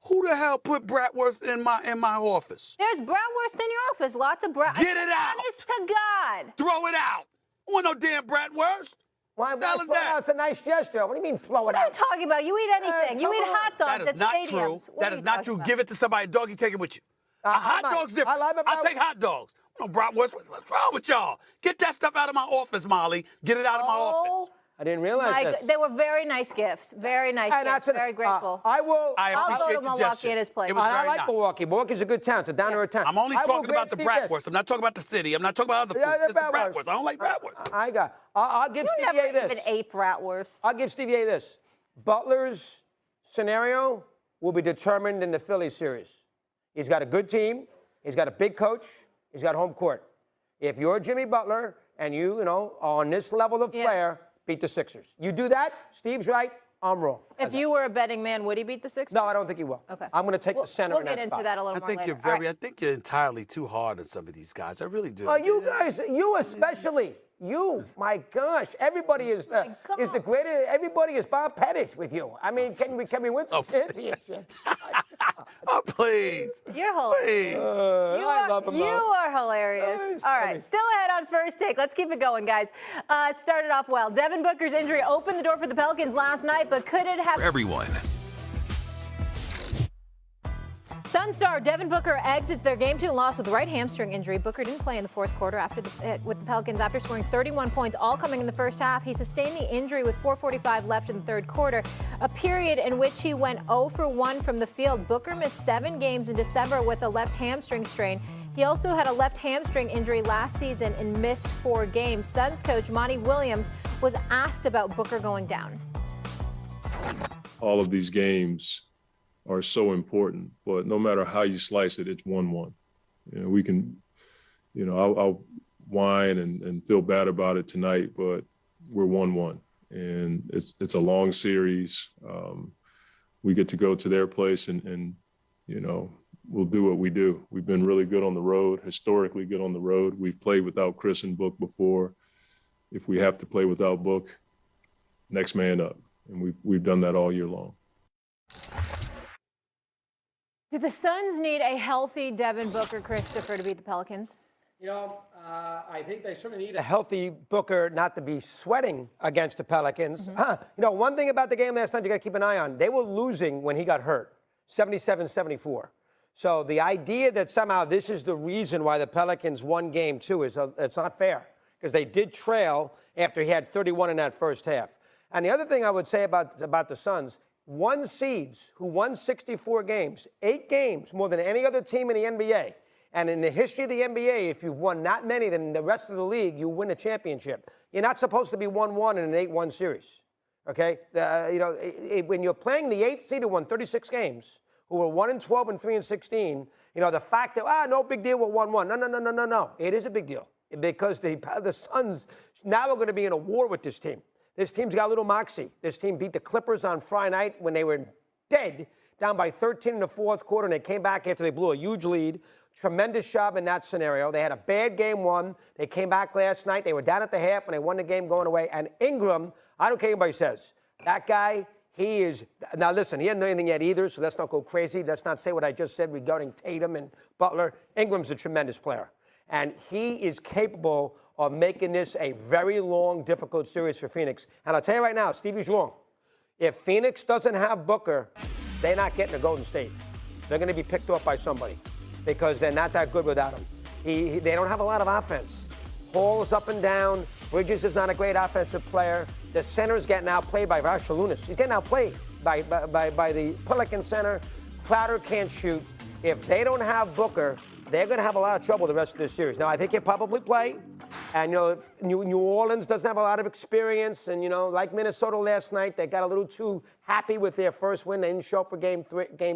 Who the hell put bratwurst in my office? There's bratwurst in your office. Lots of bratwurst. Get it out. Honest to God. Throw it out. I want no damn bratwurst. Why the hell is that? It's a nice gesture. What do you mean throw it What out? are you talking about? You eat anything. You eat hot dogs That is at not stadiums. true. That is not true. Give it to somebody. Doggy, take it with you. A hot dog's different. I'll take hot dogs. No bratwurst. What's wrong with y'all? Get that stuff out of my office, Molly. Get it out of my office. I didn't realize this. They were very nice gifts. Very nice gifts. Very grateful. I'll go to Milwaukee at his place. I like Milwaukee. Milwaukee's a good town. It's a down-to-earth town. I'm only talking about the bratwurst. I'm not talking about the city. I'm not talking about other food. Just the bratwurst. I don't like bratwurst. I'll give Stevie A this. You never even ate bratwurst. I'll give Stevie A this. Butler's scenario will be determined in the Philly series. He's got a good team. He's got a big coach. He's got home court. If you're Jimmy Butler and you are on this level of player, beat the Sixers. You do that, Steve's right, I'm wrong. If you were a betting man, would he beat the Sixers? No, I don't think he will. Okay. I'm going to take the center in that spot. We'll get into that a little more later. I think you're entirely too hard on some of these guys. I really do. Oh, you guys, you especially. You, my gosh, everybody is the greatest. Everybody is Bob Pettit with you. I mean, can we win some championship? Oh, please. You're hilarious. You are hilarious. All right, still ahead on First Take. Let's keep it going, guys. Started off well. Devin Booker's injury opened the door for the Pelicans last night, but could it have... Everyone. Sun star Devin Booker exits their Game 2 loss with right hamstring injury. Booker didn't play in the fourth quarter with the Pelicans after scoring 31 points, all coming in the first half. He sustained the injury with 4:45 left in the third quarter, a period in which he went 0 for 1 from the field. Booker missed 7 games in December with a left hamstring strain. He also had a left hamstring injury last season and missed 4 games. Suns coach Monty Williams was asked about Booker going down. All of these games are so important, but no matter how you slice it, it's 1-1. We can, I'll whine and feel bad about it tonight, but we're 1-1, and it's a long series. We get to go to their place, and we'll do what we do. We've been really good on the road, historically good on the road. We've played without Chris and Book before. If we have to play without Book, next man up, and we've done that all year long. Do the Suns need a healthy Devin Booker, Christopher, to beat the Pelicans? I think they certainly need a healthy Booker not to be sweating against the Pelicans. One thing about the game last night you got to keep an eye on, they were losing when he got hurt, 77-74. So the idea that somehow this is the reason why the Pelicans won Game 2 it's not fair, because they did trail after he had 31 in that first half. And the other thing I would say about the Suns, 1 seeds who won 64 games, 8 games more than any other team in the NBA. And in the history of the NBA, if you've won that many than the rest of the league, you win a championship. You're not supposed to be 1-1 in an 8-1 series. Okay? When you're playing the 8th seed who won 36 games, who were 1-12 and 3-16, the fact that, no big deal, we're 1-1. No. It is a big deal, because the Suns now are going to be in a war with this team. This team's got a little moxie. This team beat the Clippers on Friday night when they were dead, down by 13 in the fourth quarter, and they came back after they blew a huge lead. Tremendous job in that scenario. They had a bad game 1. They came back last night. They were down at the half, and they won the game going away. And Ingram, I don't care what anybody says, that guy, he is – now, listen, he hasn't done anything yet either, so let's not go crazy. Let's not say what I just said regarding Tatum and Butler. Ingram's a tremendous player, and he is capable of making this a very long, difficult series for Phoenix. And I'll tell you right now, Stevie's wrong. If Phoenix doesn't have Booker, they're not getting to Golden State. They're going to be picked off by somebody, because they're not that good without him. They don't have a lot of offense. Hall's up and down. Bridges is not a great offensive player. The center's getting outplayed by Varshalunas. He's getting outplayed by the Pelican center. Crowder can't shoot. If they don't have Booker, they're going to have a lot of trouble the rest of this series. Now, I think he'll probably play. And, New Orleans doesn't have a lot of experience. And, like Minnesota last night, they got a little too happy with their first win. They didn't show up for game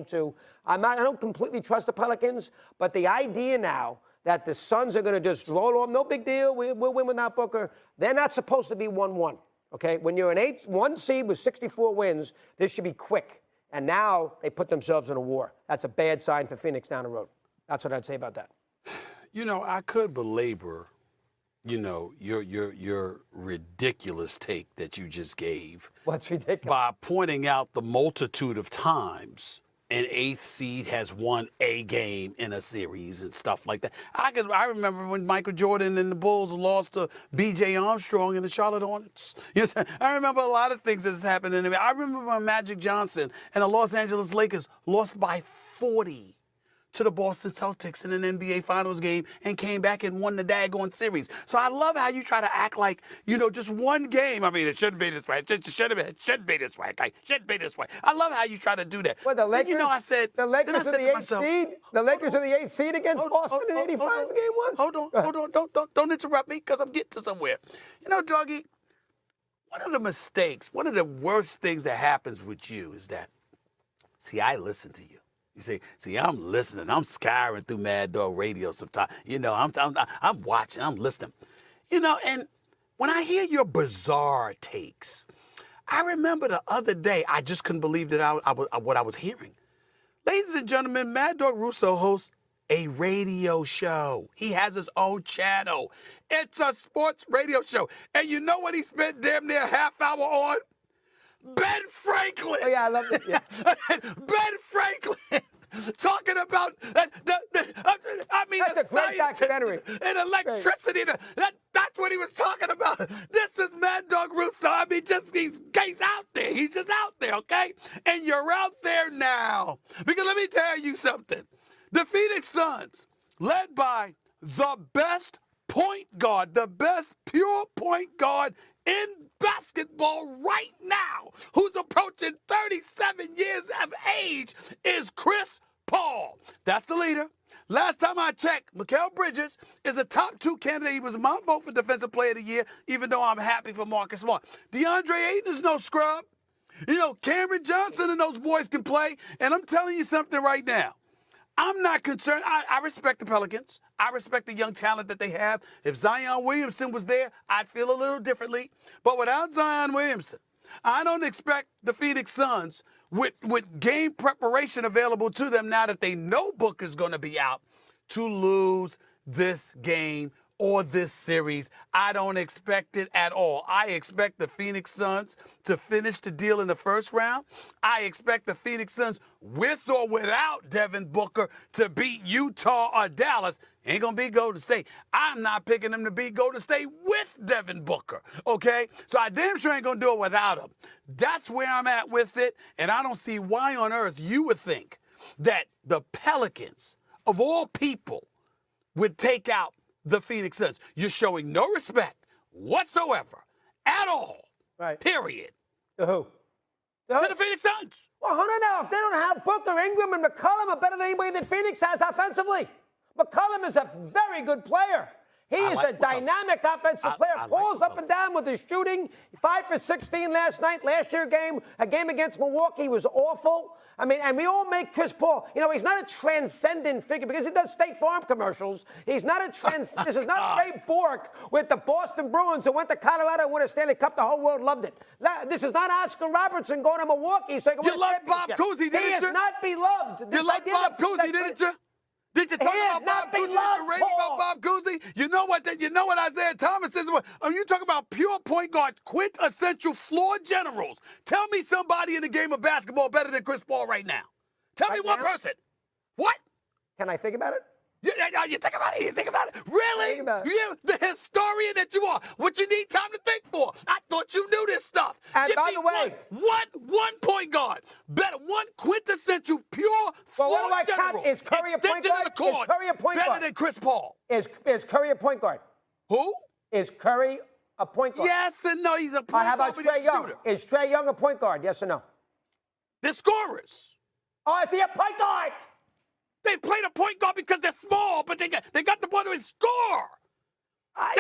2. I don't completely trust the Pelicans, but the idea now that the Suns are going to just roll off, no big deal, we'll win without Booker. They're not supposed to be 1-1, okay? When you're an 1 seed with 64 wins, this should be quick. And now they put themselves in a war. That's a bad sign for Phoenix down the road. That's what I'd say about that. I could belabor, your ridiculous take that you just gave. What's ridiculous? By pointing out the multitude of times an 8th seed has won a game in a series and stuff like that. I remember when Michael Jordan and the Bulls lost to B.J. Armstrong and the Charlotte Hornets. Yes, I remember a lot of things that's happened in the. I remember when Magic Johnson and the Los Angeles Lakers lost by 40 to the Boston Celtics in an NBA Finals game and came back and won the daggone series. So I love how you try to act like, just one game. I mean, it shouldn't be this way. It shouldn't be this way. It shouldn't be this way. I love how you try to do that. Well, the Lakers, then, I said, the Lakers are the 8th seed. The Lakers are the 8th seed against Boston in '85 game 1. Hold on. Don't interrupt me because I'm getting to somewhere. Doggy, one of the mistakes, one of the worst things that happens with you is that, I listen to you. You see, I'm listening. I'm scouring through Mad Dog Radio sometimes. I'm watching. I'm listening. And when I hear your bizarre takes, I remember the other day, I just couldn't believe that what I was hearing. Ladies and gentlemen, Mad Dog Russo hosts a radio show. He has his own channel. It's a sports radio show. And you know what he spent damn near a half hour on? Ben Franklin. Oh, yeah, I love it. Yeah. Ben Franklin talking about that's a great documentary. And electricity. That's what he was talking about. This is Mad Dog Russo. He's out there. He's just out there, okay? And you're out there now. Because let me tell you something. The Phoenix Suns, led by the best point guard, the best pure point guard in basketball right now, who's approaching 37 years of age, is Chris Paul. That's the leader. Last time I checked, Mikal Bridges is a top 2 candidate. He was my vote for Defensive Player of the Year, even though I'm happy for Marcus Smart. DeAndre Ayton is no scrub. Cameron Johnson and those boys can play. And I'm telling you something right now. I'm not concerned. I respect the Pelicans. I respect the young talent that they have. If Zion Williamson was there, I'd feel a little differently. But without Zion Williamson, I don't expect the Phoenix Suns, with game preparation available to them now that they know Booker's going to be out, to lose this game or this series. I don't expect it at all. I expect the Phoenix Suns to finish the deal in the first round. I expect the Phoenix Suns, with or without Devin Booker, to beat Utah or Dallas. Ain't going to be Golden State. I'm not picking them to beat Golden State with Devin Booker, okay? So I damn sure ain't going to do it without him. That's where I'm at with it, and I don't see why on earth you would think that the Pelicans, of all people, would take out the Phoenix Suns. You're showing no respect whatsoever at all. Right. Period. To who? To the Phoenix Suns. Well, hold on now. If they don't have Booker, Ingram, and McCollum are better than anybody that Phoenix has offensively. McCollum is a very good player. He is a dynamic offensive player. Paul's up and down with his shooting. 5 for 16 last night. Last year a game against Milwaukee was awful. I mean, and we all make Chris Paul. He's not a transcendent figure because he does State Farm commercials. He's not a this is not Ray Bork with the Boston Bruins who went to Colorado and won a Stanley Cup. The whole world loved it. This is not Oscar Robertson going to Milwaukee so he can win a championship. You love Bob Cousy, didn't you? He is not beloved. You love Bob Cousy, didn't you? Did you talk about Bob Cousy? Did you rave about Bob Cousy? You know what Isaiah Thomas says? You talk about pure point guard, quintessential floor generals. Tell me somebody in the game of basketball better than Chris Paul right now. Tell me one person. What? Can I think about it? You think about it. You think about it. Really? Think about it. You, the historian that you are. What you need time to think for. I thought you knew this stuff. And Give by me the way, one point guard. Better, one quintessential pure floor what do I count? general. Is Curry a point Extension guard? of the court. Is Curry a point better guard? than Chris Paul. Is Curry a point guard? Who? Is Curry a point guard? Yes and no. He's a point How guard, about but he's Trae a Young? shooter. Is Trae Young a point guard? Yes or no? They're scorers. Oh, is he a point guard? They played a point guard because they're small, but they got the ball to score. Let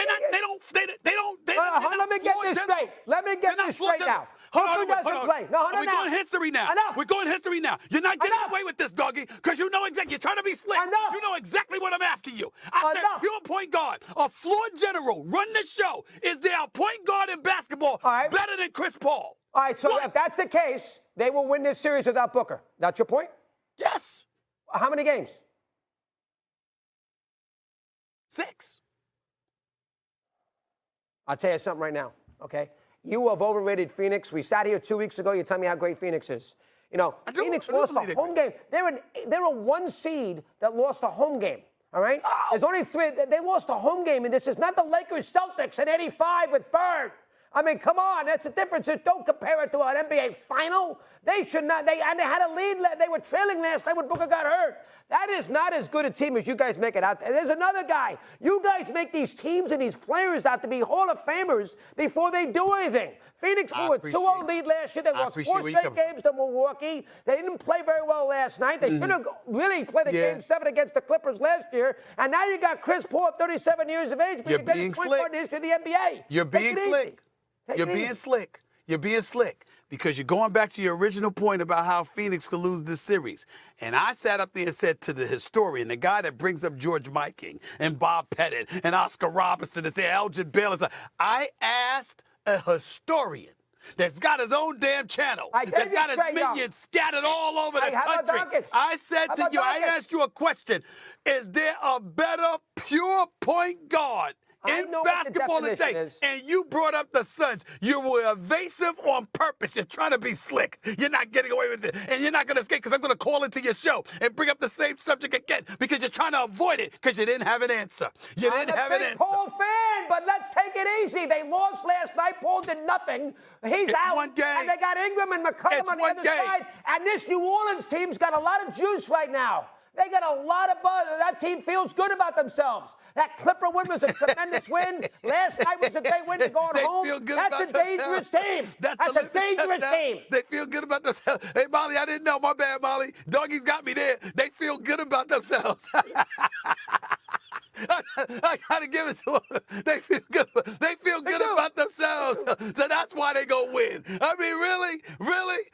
me get this straight. Let me get this straight now. Booker doesn't play. No, We're going history now. Enough. We're going history now. You're not getting away with this, doggy, because you know exactly. You're trying to be slick. Enough. You know exactly what I'm asking you. I said, if you're a point guard, a floor general, run the show. Is there a point guard in basketball better than Chris Paul? All right, so if that's the case, they will win this series without Booker. That's your point? Yes. How many games? 6. I'll tell you something right now, okay? You have overrated Phoenix. We sat here 2 weeks ago. You tell me how great Phoenix is. You know, Phoenix lost a home game. They're a 1 seed that lost a home game, all right? There's only 3. They lost a home game, and this is not the Lakers Celtics in '85 with Bird. I mean, come on, that's the difference. Don't compare it to an NBA final. They should not. They had a lead. They were trailing last night when Booker got hurt. That is not as good a team as you guys make it out. There's another guy. You guys make these teams and these players out to be Hall of Famers before they do anything. Phoenix blew a 2-0 lead last year. They lost 4 straight games to Milwaukee. They didn't play very well last night. They should have really played a Game 7 against the Clippers last year. And now you got Chris Paul, 37 years of age, but you're being slick. In the history of the NBA. You're being slick. You're being slick. You're being slick because you're going back to your original point about how Phoenix could lose this series. And I sat up there and said to the historian, the guy that brings up George Miking and Bob Pettit and Oscar Robertson and say Elgin Bayless, I asked a historian that's got his own damn channel, that's got his minions scattered all over the country. I said to you, I asked you a question. Is there a better pure point guard in basketball today? And you brought up the Suns. You were evasive on purpose. You're trying to be slick. You're not getting away with it. And you're not going to escape because I'm going to call into your show and bring up the same subject again because you're trying to avoid it because you didn't have an answer. You didn't have an answer. Paul fan, but let's take it easy. They lost last night. Paul did nothing. He's out. One game. And they got Ingram and McCollum on the other side. And this New Orleans team's got a lot of juice right now. They got a lot of buzz. That team feels good about themselves. That Clipper win was a tremendous win. Last night was a great win to going home. That's a dangerous team. That's a dangerous team. They feel good about themselves. Hey, Molly, I didn't know. My bad, Molly. Doggy's got me there. They feel good about themselves. I gotta give it to them. They feel good. They feel good about themselves. So that's why they gonna win. I mean, really?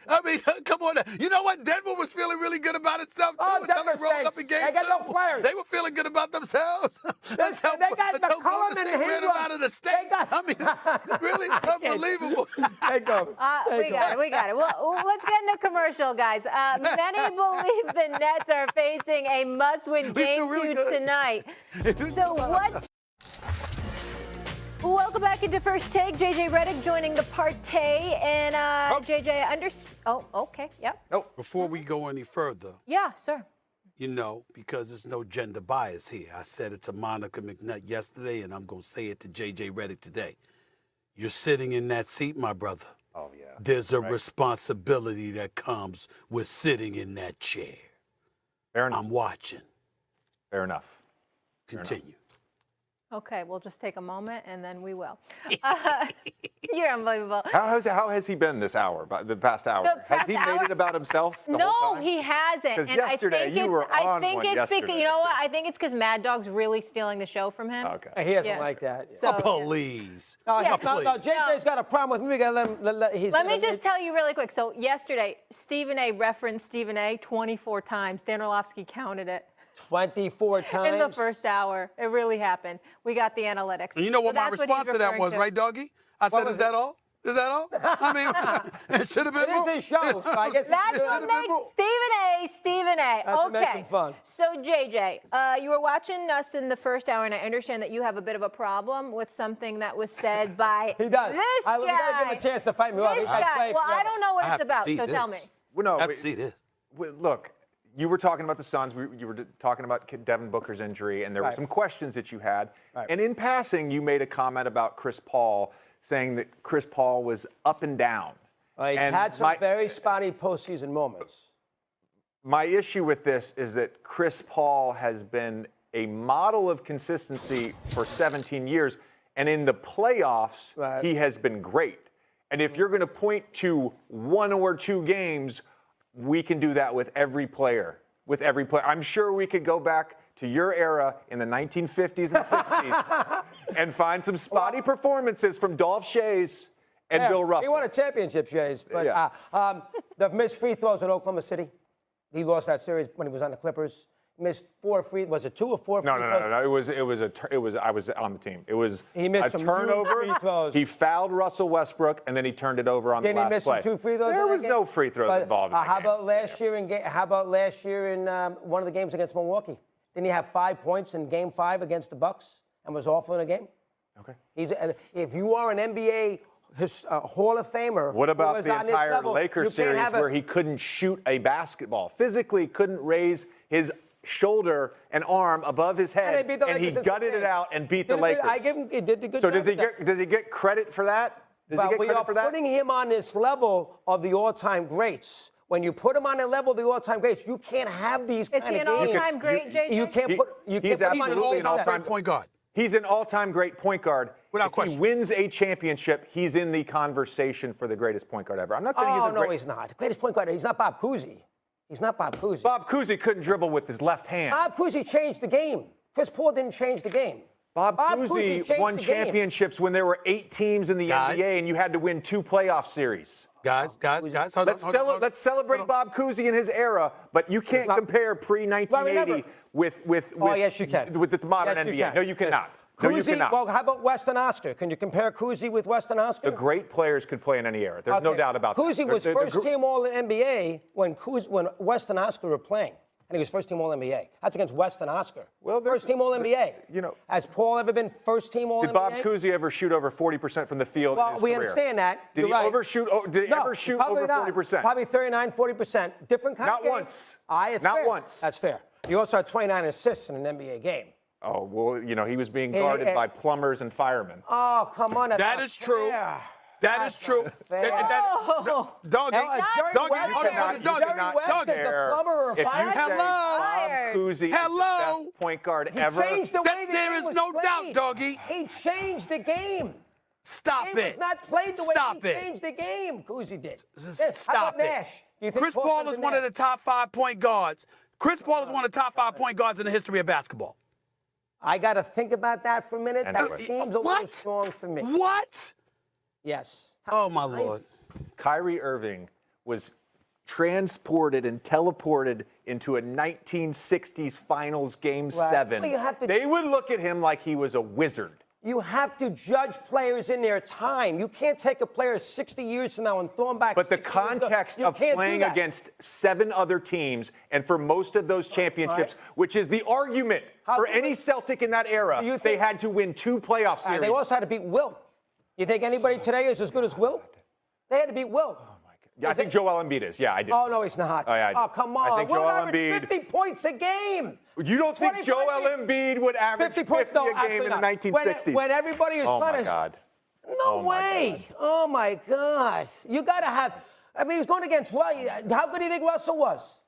I mean, come on. You know what? Denver was feeling really good about itself too. Denver rolled up in game 2. They got no players. They were feeling good about themselves. They got McCollum and Ingram. Out of the state. I mean, really unbelievable. We got it. Well, let's get into commercial, guys. Many believe the Nets are facing a must-win game tonight. So what? Welcome back into First Take. JJ Redick joining the partay, and JJ okay, yep. Oh, before we go any further. Yeah, sir. You know, because there's no gender bias here. I said it to Monica McNutt yesterday, and I'm gonna say it to JJ Redick today. You're sitting in that seat, my brother. Oh yeah. There's a responsibility that comes with sitting in that chair. Fair enough. I'm watching. Fair enough. Continue. Okay, we'll just take a moment and then we will. You're unbelievable. How has he been this hour, the past hour? Has he made it about himself the whole time? He hasn't. Because yesterday you were on one yesterday. Because, you know what? I think it's because Mad Dog's really stealing the show from him. Okay. He doesn't like that. So, please. No, JJ's got a problem with me. We gotta let me just tell you really quick. So yesterday, Stephen A. referenced Stephen A. 24 times. Dan Orlovsky counted it. 24 times? In the first hour. It really happened. We got the analytics. And you know what my response to that was, right, Doggy? I said, is that all? Is that all? I mean, it should have been more. It is his show, so I guess that's what makes Stephen A. That's what makes him fun. So, JJ, you were watching us in the first hour, and I understand that you have a bit of a problem with something that was said by he does. This guy. We gotta give him a chance to fight me up. This guy. Well, I don't know what it's about, so tell me. Well, no, I have to see this. Look, you were talking about the Suns. You were talking about Devin Booker's injury, and there were some questions that you had. Right. And in passing, you made a comment about Chris Paul, saying that Chris Paul was up and down. He's had some very spotty postseason moments. My issue with this is that Chris Paul has been a model of consistency for 17 years, and in the playoffs, he has been great. And if you're going to point to 1 or 2 games, we can do that with every player. I'm sure we could go back to your era in the 1950s and 60s and find some spotty performances from Dolph Shays and Bill Russell. He won a championship, Shays. But the missed free throws in Oklahoma City. He lost that series when he was on the Clippers. Missed 4 free. Was it 2 or 4 free throws? No. I was on the team. It was he missed a some turnover. Free throws. He fouled Russell Westbrook, and then he turned it over on the last play. Didn't he miss some 2 free throws? There was no free throws involved in that how game. about last year in one of the games against Milwaukee? Didn't he have 5 points in Game 5 against the Bucks and was awful in a game? Okay. If you are an NBA Hall of Famer. What about the entire level, Lakers series where he couldn't shoot a basketball, physically couldn't raise his shoulder and arm above his head, and he gutted it out and beat the Lakers? I give him. He did the good. So job does he get credit for that? Does he get we credit are for that? putting him on this level of the all-time greats. When you put him on the level of the all-time greats, you can't have these kind of games. Is he an all-time great, JJ? You can't put. He's absolutely an all-time point guard. He's an all-time great point guard. Without if question. he wins a championship, he's in the conversation for the greatest point guard ever. I'm not saying he's the he's not. The greatest point guard. He's not Bob Cousy. He's not Bob Cousy. Bob Cousy couldn't dribble with his left hand. Bob Cousy changed the game. Chris Paul didn't change the game. Bob Cousy won championships when there were 8 teams in the NBA and you had to win 2 playoff series. Guys, Let's celebrate Bob Cousy in his era, but you can't compare pre-1980 with yes, you can. with the modern NBA. No, you cannot. No, you cannot. Well, how about Weston Oscar? Can you compare Cousy with Weston Oscar? The great players could play in any era. There's no doubt about that. Cousy was first team All NBA when Weston Oscar were playing. And he was first team All NBA. That's against Weston Oscar. Well, first team All NBA. Has Paul ever been first team All NBA? Did Bob Cousy ever shoot over 40% from the field? Well, in his we career? understand that. Did he overshoot? Did he ever shoot over 40%? Probably 39, 40%. Different kind of game. Not once. Not fair. Once. That's fair. He also had 29 assists in an NBA game. Oh, well, he was being guarded by plumbers and firemen. Oh, come on. That is true. That is true. Jerry West is a plumber or a fireman. Bob Cousy is the best point guard ever. He changed the way the There game is was no played. doubt, Doggy. He changed the game. Stop The game it. was not played the way Stop he it. changed the game. Cousy did. Stop How about it. Nash? Do you think Chris Paul is one of the top 5 point guards. Chris Paul is one of the top 5 point guards in the history of basketball. I got to think about that for a minute. That Anyway. seems a little strong for me. What? Yes. Oh, my Lord. Kyrie Irving was transported and teleported into a 1960s finals Game 7. Well, they would look at him like he was a wizard. You have to judge players in their time. You can't take a player 60 years from now and throw him back. But the 60 years ago. context You of can't do playing that. against 7 other teams, and for most of those championships, which is the argument for any Celtic in that era, they had to win 2 playoff series. They also had to beat Wilt. You think anybody today is as good as Wilt? They had to beat Wilt. Yeah, I think Joel Embiid is. Yeah, I do. Oh, no, he's not. Oh, yeah, I do. Oh, come on. I think Joel average Embiid. 50 points a game. You don't think Joel Embiid would average 50 points? No, a game in the 1960s? When everybody was Oh, trying my God. No way. Oh, my God. You got to have. I mean, he's going against. How good do you think Russell was?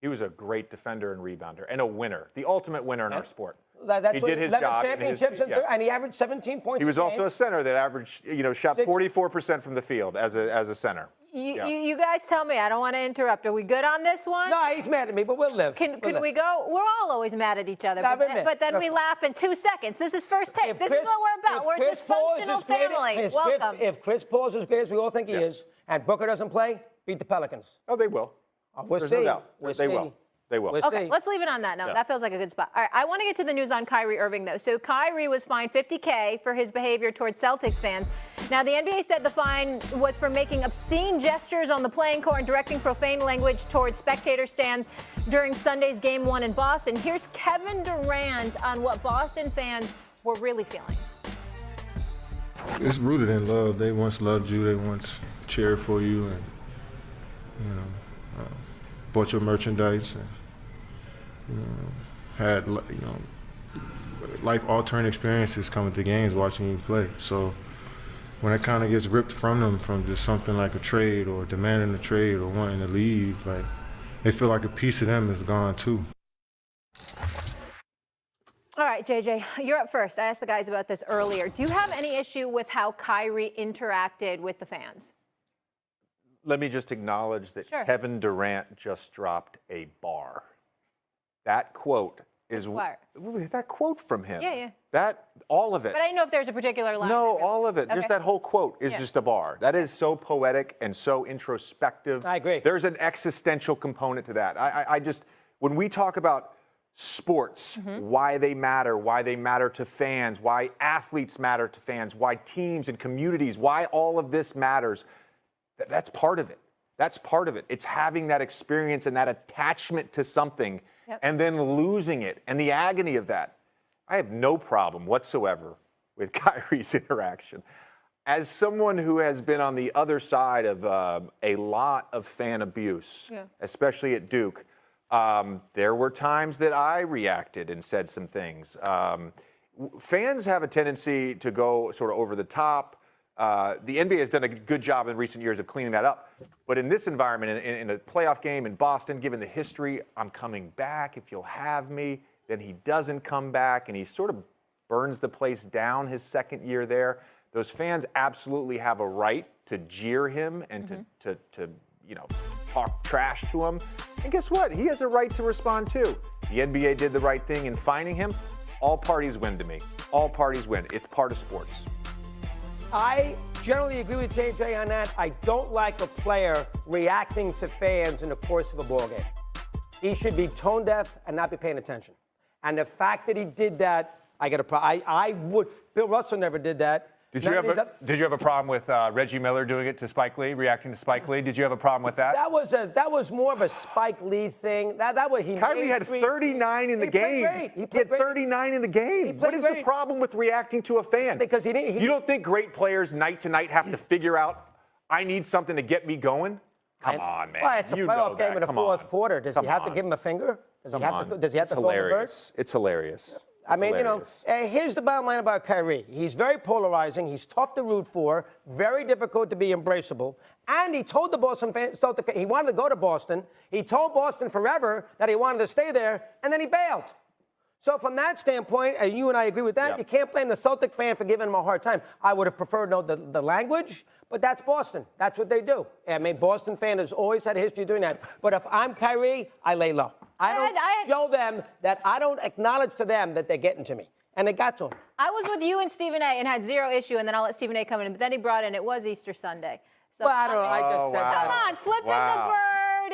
He was a great defender and rebounder and a winner, the ultimate winner in our sport. That's he did his 11 job. championships and he averaged 17 points. He was also a center that averaged, shot 44% from the field as a center. You guys tell me. I don't want to interrupt. Are we good on this one? No, he's mad at me, but we'll live. Can we go? We're all always mad at each other, but then we laugh in 2 seconds. This is first take. This is what we're about. We're a dysfunctional family. Welcome. If Chris Paul's as great as we all think he is, and Booker doesn't play, beat the Pelicans. Oh, they will. We'll There's see. no doubt. We'll they see. will. They will. Okay, let's leave it on that note. That feels like a good spot. All right, I want to get to the news on Kyrie Irving, though. So Kyrie was fined $50K for his behavior towards Celtics fans. Now, the NBA said the fine was for making obscene gestures on the playing court and directing profane language towards spectator stands during Sunday's Game 1 in Boston. Here's Kevin Durant on what Boston fans were really feeling. It's rooted in love. They once loved you. They once cheered for you, and bought your merchandise, and had life-altering experiences coming to games, watching you play. So when it kind of gets ripped from them from just something like a trade or demanding a trade or wanting to leave, like they feel like a piece of them is gone too. All right, JJ, you're up first. I asked the guys about this earlier. Do you have any issue with how Kyrie interacted with the fans? Let me just acknowledge that Kevin Durant just dropped a bar. That quote is What? that quote from him. Yeah. That all of it. But I didn't know if there's a particular line. No, that all of it. Okay. Just that whole quote is just a bar. That is so poetic and so introspective. I agree. There's an existential component to that. I just, when we talk about sports, why they matter to fans, why athletes matter to fans, why teams and communities, why all of this matters, that's part of it. That's part of it. It's having that experience and that attachment to something and then losing it and the agony of that. I have no problem whatsoever with Kyrie's interaction. As someone who has been on the other side of a lot of fan abuse, especially at Duke, there were times that I reacted and said some things. Fans have a tendency to go sort of over the top. The NBA has done a good job in recent years of cleaning that up. But in this environment, in a playoff game in Boston, given the history, I'm coming back if you'll have me. Then he doesn't come back, and he sort of burns the place down his second year there. Those fans absolutely have a right to jeer him and to talk trash to him. And guess what? He has a right to respond too. The NBA did the right thing in fining him. All parties win to me. All parties win. It's part of sports. I generally agree with JJ on that. I don't like a player reacting to fans in the course of a ball game. He should be tone deaf and not be paying attention. And the fact that he did that, I got a problem. I would. Bill Russell never did that. Did you have a problem with Reggie Miller doing it to Spike Lee, reacting to Spike Lee? Did you have a problem with that? That was more of a Spike Lee thing. That was he. Kyrie had 39 in the game. He had 39 in the game. What is the problem with reacting to a fan? Because he didn't. You don't think great players night to night have to figure out, I need something to get me going? Come on, man. Well, it's a playoff game in the fourth quarter. Does he have to give him a finger? Does he have to throw the bird? It's hilarious. I mean, here's the bottom line about Kyrie. He's very polarizing. He's tough to root for, very difficult to be embraceable. And he told the Boston fans, he wanted to go to Boston. He told Boston forever that he wanted to stay there, and then he bailed. So from that standpoint, and you and I agree with that, you can't blame the Celtic fan for giving him a hard time. I would have preferred the language, but that's Boston. That's what they do. I mean, Boston fan has always had a history of doing that. But if I'm Kyrie, I lay low. I don't show them that I don't acknowledge to them that they're getting to me. And it got to him. I was with you and Stephen A. and had zero issue, and then I'll let Stephen A. come in. But then he brought in, it was Easter Sunday. So well, I don't know. I just said that. Come on, flipping the bird.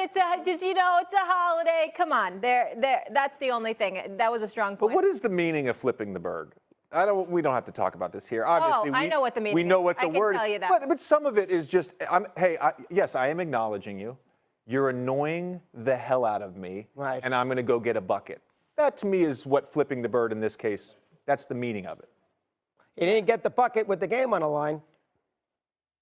It's a holiday. Come on. That's the only thing. That was a strong point. But what is the meaning of flipping the bird? We don't have to talk about this here. Obviously, I know what the meaning is. We know what the word is. I can tell you that. But some of it is just, yes, I am acknowledging you. You're annoying the hell out of me, and I'm going to go get a bucket. That, to me, is what flipping the bird in this case, that's the meaning of it. He didn't get the bucket with the game on the line.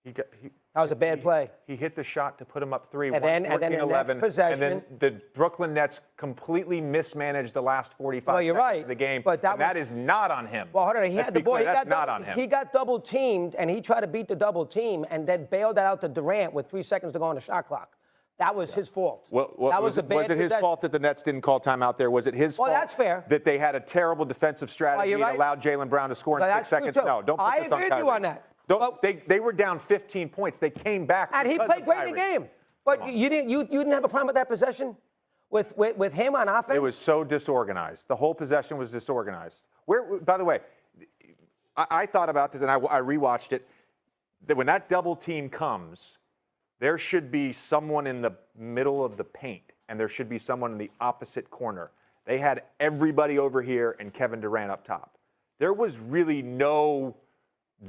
That was a bad play. He hit the shot to put him up 3, and then the next possession. And then the Brooklyn Nets completely mismanaged the last 45 seconds of the game. But that is not on him. Well, hold on. He had the ball. That's not on him. He got double teamed, and he tried to beat the double team, and then bailed out to Durant with 3 seconds to go on the shot clock. That was his fault. Well, was it his fault that the Nets didn't call timeout there? Was it his fault that's fair. that they had a terrible defensive strategy and allowed Jaylen Brown to score in 6 seconds? No, don't put this on Kyrie. I agree with you on that. They were down 15 points. They came back. And he played great in the game. But you didn't have a problem with that possession? With him on offense? It was so disorganized. The whole possession was disorganized. By the way, I thought about this and I rewatched it. That when that double team comes, there should be someone in the middle of the paint, and there should be someone in the opposite corner. They had everybody over here and Kevin Durant up top. There was really no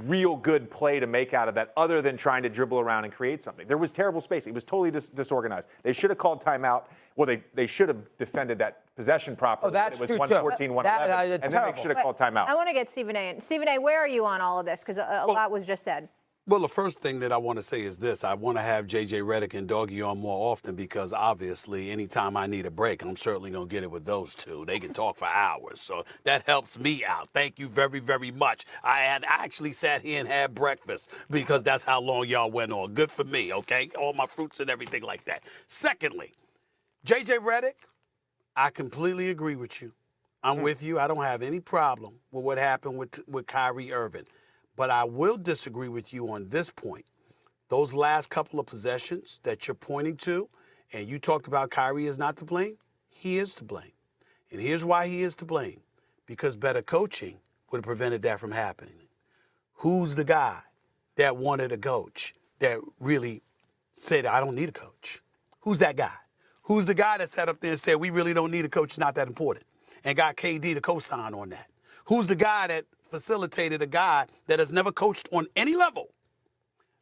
real good play to make out of that other than trying to dribble around and create something. There was terrible spacing. It was totally disorganized. They should have called timeout. Well, they should have defended that possession properly. Oh, that's it was 114, 111, and then they should have called timeout. I want to get Stephen A. Stephen A., where are you on all of this? Because a lot was just said. Well, the first thing that I want to say is this. I want to have J.J. Redick and Doggy on more often because, obviously, anytime I need a break, I'm certainly going to get it with those two. They can talk for hours, so that helps me out. Thank you very, very much. I actually sat here and had breakfast because that's how long y'all went on. Good for me, okay? All my fruits and everything like that. Secondly, J.J. Redick, I completely agree with you. I'm with you. I don't have any problem with what happened with Kyrie Irving. But I will disagree with you on this point. Those last couple of possessions that you're pointing to, and you talked about Kyrie is not to blame, he is to blame. And here's why he is to blame. Because better coaching would have prevented that from happening. Who's the guy that wanted a coach that really said, I don't need a coach? Who's that guy? Who's the guy that sat up there and said, we really don't need a coach, it's not that important, and got KD to co-sign on that? Who's the guy that facilitated a guy that has never coached on any level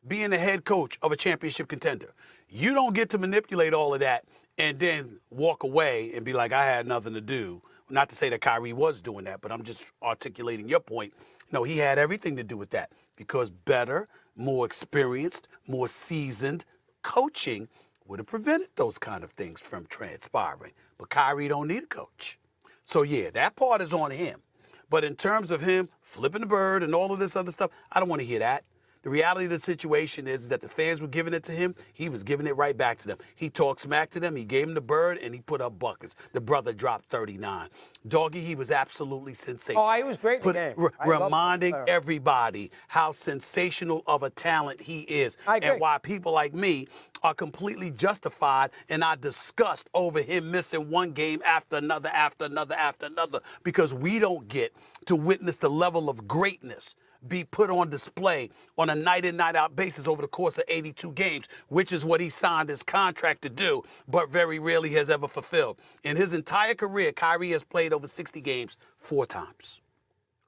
being the head coach of a championship contender? You don't get to manipulate all of that and then walk away and be like, I had nothing to do. Not to say that Kyrie was doing that, but I'm just articulating your point. No, he had everything to do with that because better, more experienced, more seasoned coaching would have prevented those kind of things from transpiring. But Kyrie don't need a coach. So, yeah, that part is on him. But in terms of him flipping the bird and all of this other stuff, I don't want to hear that. The reality of the situation is that the fans were giving it to him. He was giving it right back to them. He talked smack to them. He gave him the bird, and he put up buckets. The brother dropped 39. Doggy, he was absolutely sensational. Oh, he was great in the game. Reminding everybody how sensational of a talent he is. I agree. And why people like me are completely justified in our disgust over him missing one game after another, because we don't get to witness the level of greatness be put on display on a night-in, night-out basis over the course of 82 games, which is what he signed his contract to do, but very rarely has ever fulfilled. In his entire career, Kyrie has played over 60 games 4 times.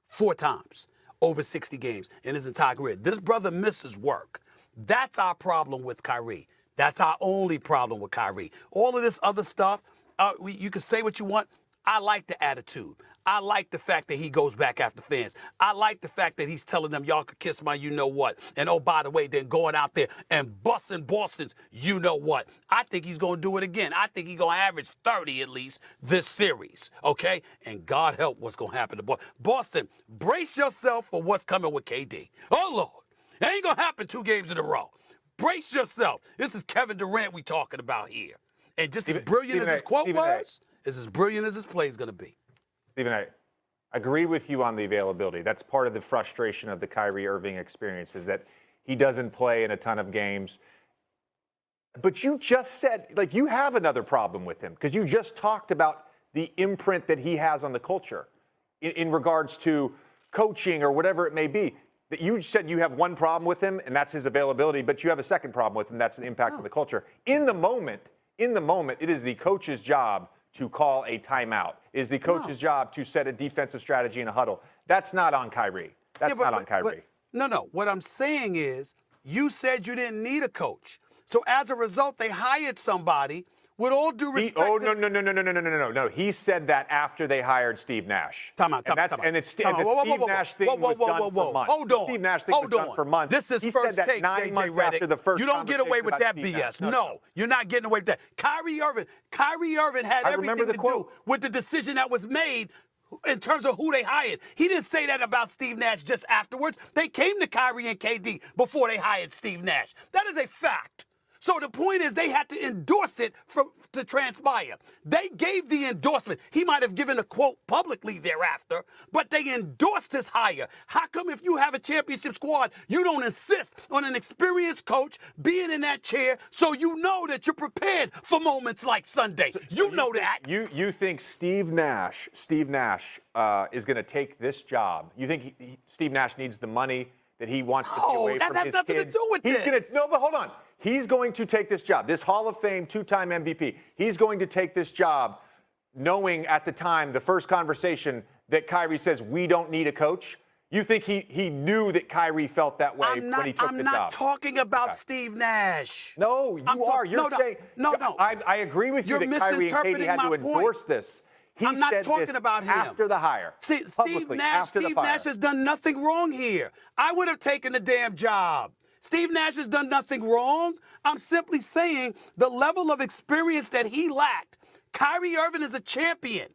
4 times over 60 games in his entire career. This brother misses work. That's our problem with Kyrie. That's our only problem with Kyrie. All of this other stuff, you can say what you want. I like the attitude. I like the fact that he goes back after fans. I like the fact that he's telling them, y'all could kiss my you-know-what. And, oh, by the way, then going out there and busting Boston's you-know-what. I think he's going to do it again. I think he's going to average 30 at least this series, okay? And God help what's going to happen to Boston. Boston, brace yourself for what's coming with KD. Oh, Lord. It ain't going to happen 2 games in a row. Brace yourself. This is Kevin Durant we talking about here. And just as brilliant as his quote was, is as brilliant as his play is going to be. Stephen, I agree with you on the availability. That's part of the frustration of the Kyrie Irving experience is that he doesn't play in a ton of games. But you just said, like, you have another problem with him because you just talked about the imprint that he has on the culture in regards to coaching or whatever it may be. That you said you have one problem with him, and that's his availability, but you have a second problem with him, that's the impact on the culture. In the moment, it is the coach's job to call a timeout. It is the coach's job to set a defensive strategy in a huddle. That's not on Kyrie. That's not on Kyrie. No. What I'm saying is, you said you didn't need a coach. So as a result, they hired somebody. With all due respect. No. He said that after they hired Steve Nash. Time out. And the Steve Nash thing was done for months. Hold on. Steve Nash thing was done for months. This is he first said that take, 9 JJ months Redick. after the first You don't get away with that BS. No, you're not getting away with that. Kyrie Irving had everything to do with the decision that was made in terms of who they hired. He didn't say that about Steve Nash just afterwards. They came to Kyrie and KD before they hired Steve Nash. That is a fact. So the point is they had to endorse it to transpire. They gave the endorsement. He might have given a quote publicly thereafter, but they endorsed his hire. How come if you have a championship squad, you don't insist on an experienced coach being in that chair so you know that you're prepared for moments like Sunday? You know that. You think Steve Nash is going to take this job? You think Steve Nash needs the money that he wants to get away from his kids? That has nothing to do with this. No, but hold on. He's going to take this job, this Hall of Fame 2-time MVP. He's going to take this job knowing at the time, the first conversation, that Kyrie says, we don't need a coach. You think he knew that Kyrie felt that way when he took the job? I'm not talking about Steve Nash. No, you are. You're saying. No. I agree with you that Kyrie and KD had to endorse this. I'm not talking about him. After the hire. See, Steve Nash has done nothing wrong here. I would have taken the damn job. Steve Nash has done nothing wrong. I'm simply saying the level of experience that he lacked. Kyrie Irving is a champion.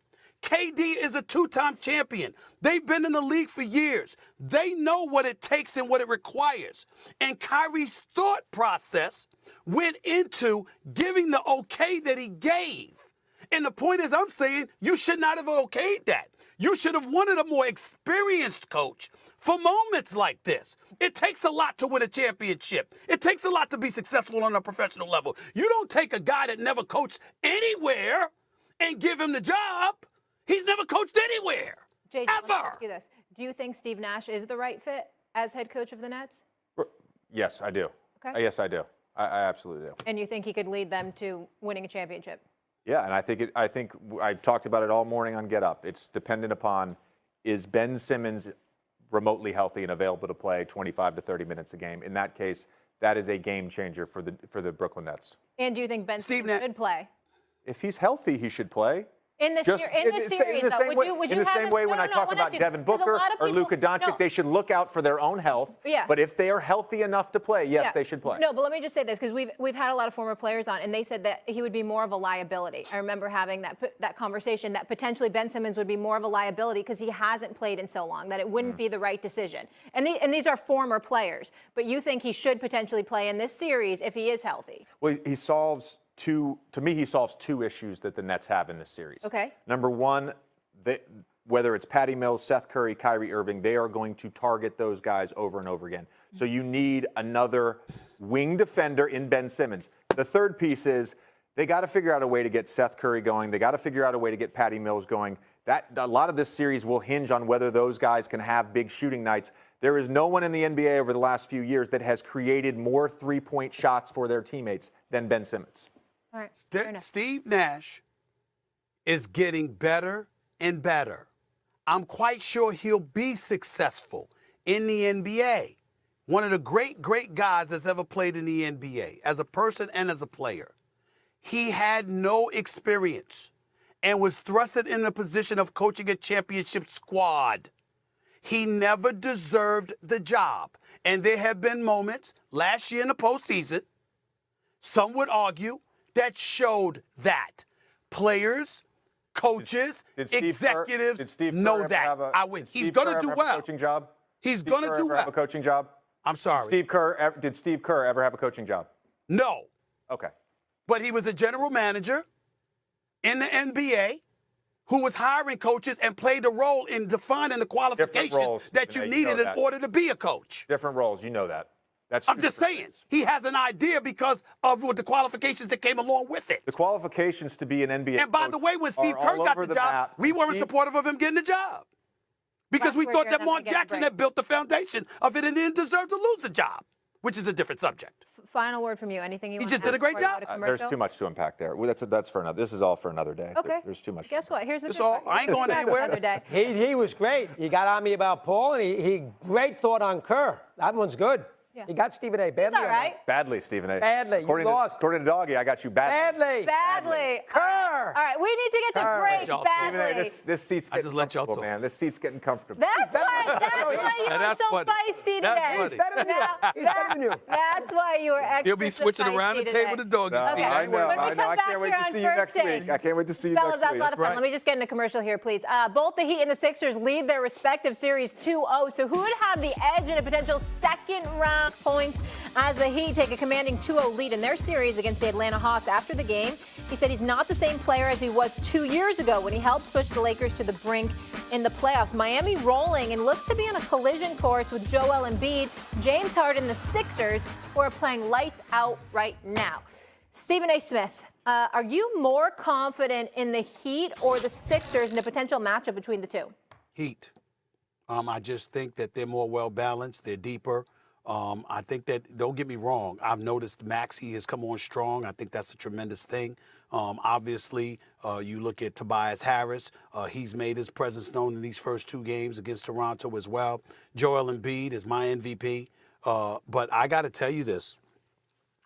KD is a 2-time champion. They've been in the league for years. They know what it takes and what it requires. And Kyrie's thought process went into giving the okay that he gave. And the point is, I'm saying you should not have okayed that. You should have wanted a more experienced coach for moments like this. It takes a lot to win a championship. It takes a lot to be successful on a professional level. You don't take a guy that never coached anywhere and give him the job. He's never coached anywhere. JJ, let me Ever. ask you this. Do you think Steve Nash is the right fit as head coach of the Nets? Yes, I do. Okay. Yes, I do. I absolutely do. And you think he could lead them to winning a championship? Yeah, and I think I talked about it all morning on Get Up. It's dependent upon, is Ben Simmons remotely healthy and available to play 25 to 30 minutes a game? In that case, that is a game changer for the Brooklyn Nets. And do you think Ben Simmons should play? If he's healthy, he should play. In this series, would you in the same way when I talk about Devin Booker or Luka Doncic, they should look out for their own health. Yeah. But if they are healthy enough to play, yes, they should play. No, but let me just say this, because we've had a lot of former players on, and they said that he would be more of a liability. I remember having that conversation that potentially Ben Simmons would be more of a liability because he hasn't played in so long, that it wouldn't be the right decision. And these are former players, but you think he should potentially play in this series if he is healthy? Well, he solves two issues that the Nets have in this series. Okay. Number one, whether it's Patty Mills, Seth Curry, Kyrie Irving, they are going to target those guys over and over again. So you need another wing defender in Ben Simmons. The third piece is they got to figure out a way to get Seth Curry going. They got to figure out a way to get Patty Mills going. A lot of this series will hinge on whether those guys can have big shooting nights. There is no one in the NBA over the last few years that has created more three-point shots for their teammates than Ben Simmons. All right. Steve Nash is getting better and better. I'm quite sure he'll be successful in the NBA. One of the great guys that's ever played in the NBA, as a person and as a player. He had no experience and was thrusted in the position of coaching a championship squad. He never deserved the job. And there have been moments last year in the postseason, some would argue, that showed that. Players, coaches, executives know that. He's going to do well. Coaching job? He's going to do well. Have a coaching job? I'm sorry. Did Steve Kerr ever have a coaching job? No. Okay. But he was a general manager in the NBA who was hiring coaches and played a role in defining the qualifications that you needed in order to be a coach. Different roles, you know that. I'm just saying, he has an idea because of what the qualifications that came along with it. The qualifications to be an NBA coach. And by the way, when Steve Kerr got the job, we weren't supportive of him getting the job. Because we thought that Mark Jackson had built the foundation of it and didn't deserve to lose the job, which is a different subject. Final word from you. Anything you want to add? He just did a great job. There's too much to unpack there. That's for another. This is all for another day. Okay. There's too much. Guess what? Here's the That's all. I ain't going anywhere. He was great. He got on me about Paul, and he great thought on Kerr. That one's good. Yeah. He got Stephen A. badly. It's all right. Badly, Stephen A. Badly. According you lost. According to Doggy, I got you badly. Badly. Kerr. All right, we need to get to break badly. This seat's getting comfortable, man. This seat's getting comfortable. That's why you were so feisty today. He's better than you. That's why you were extra He'll be switching around the table to Doggy. Okay. I know. I can't wait to see you next week. I can't wait to see you next week. Fellas, that's a lot of fun. Let me just get in a commercial here, please. Both the Heat and the Sixers lead their respective series 2-0. So who would have the edge in a potential second-round points as the Heat take a commanding 2-0 lead in their series against the Atlanta Hawks? After the game, he said he's not the same player as he was 2 years ago when he helped push the Lakers to the brink in the playoffs. Miami rolling and looks to be on a collision course with Joel Embiid, James Harden, the Sixers, who are playing lights out right now. Stephen A. Smith, are you more confident in the Heat or the Sixers in a potential matchup between the two? Heat. I just think that they're more well-balanced. They're deeper. I think that, don't get me wrong, I've noticed Maxey has come on strong. I think that's a tremendous thing. Obviously, you look at Tobias Harris. He's made his presence known in these first two games against Toronto as well. Joel Embiid is my MVP. But I got to tell you this.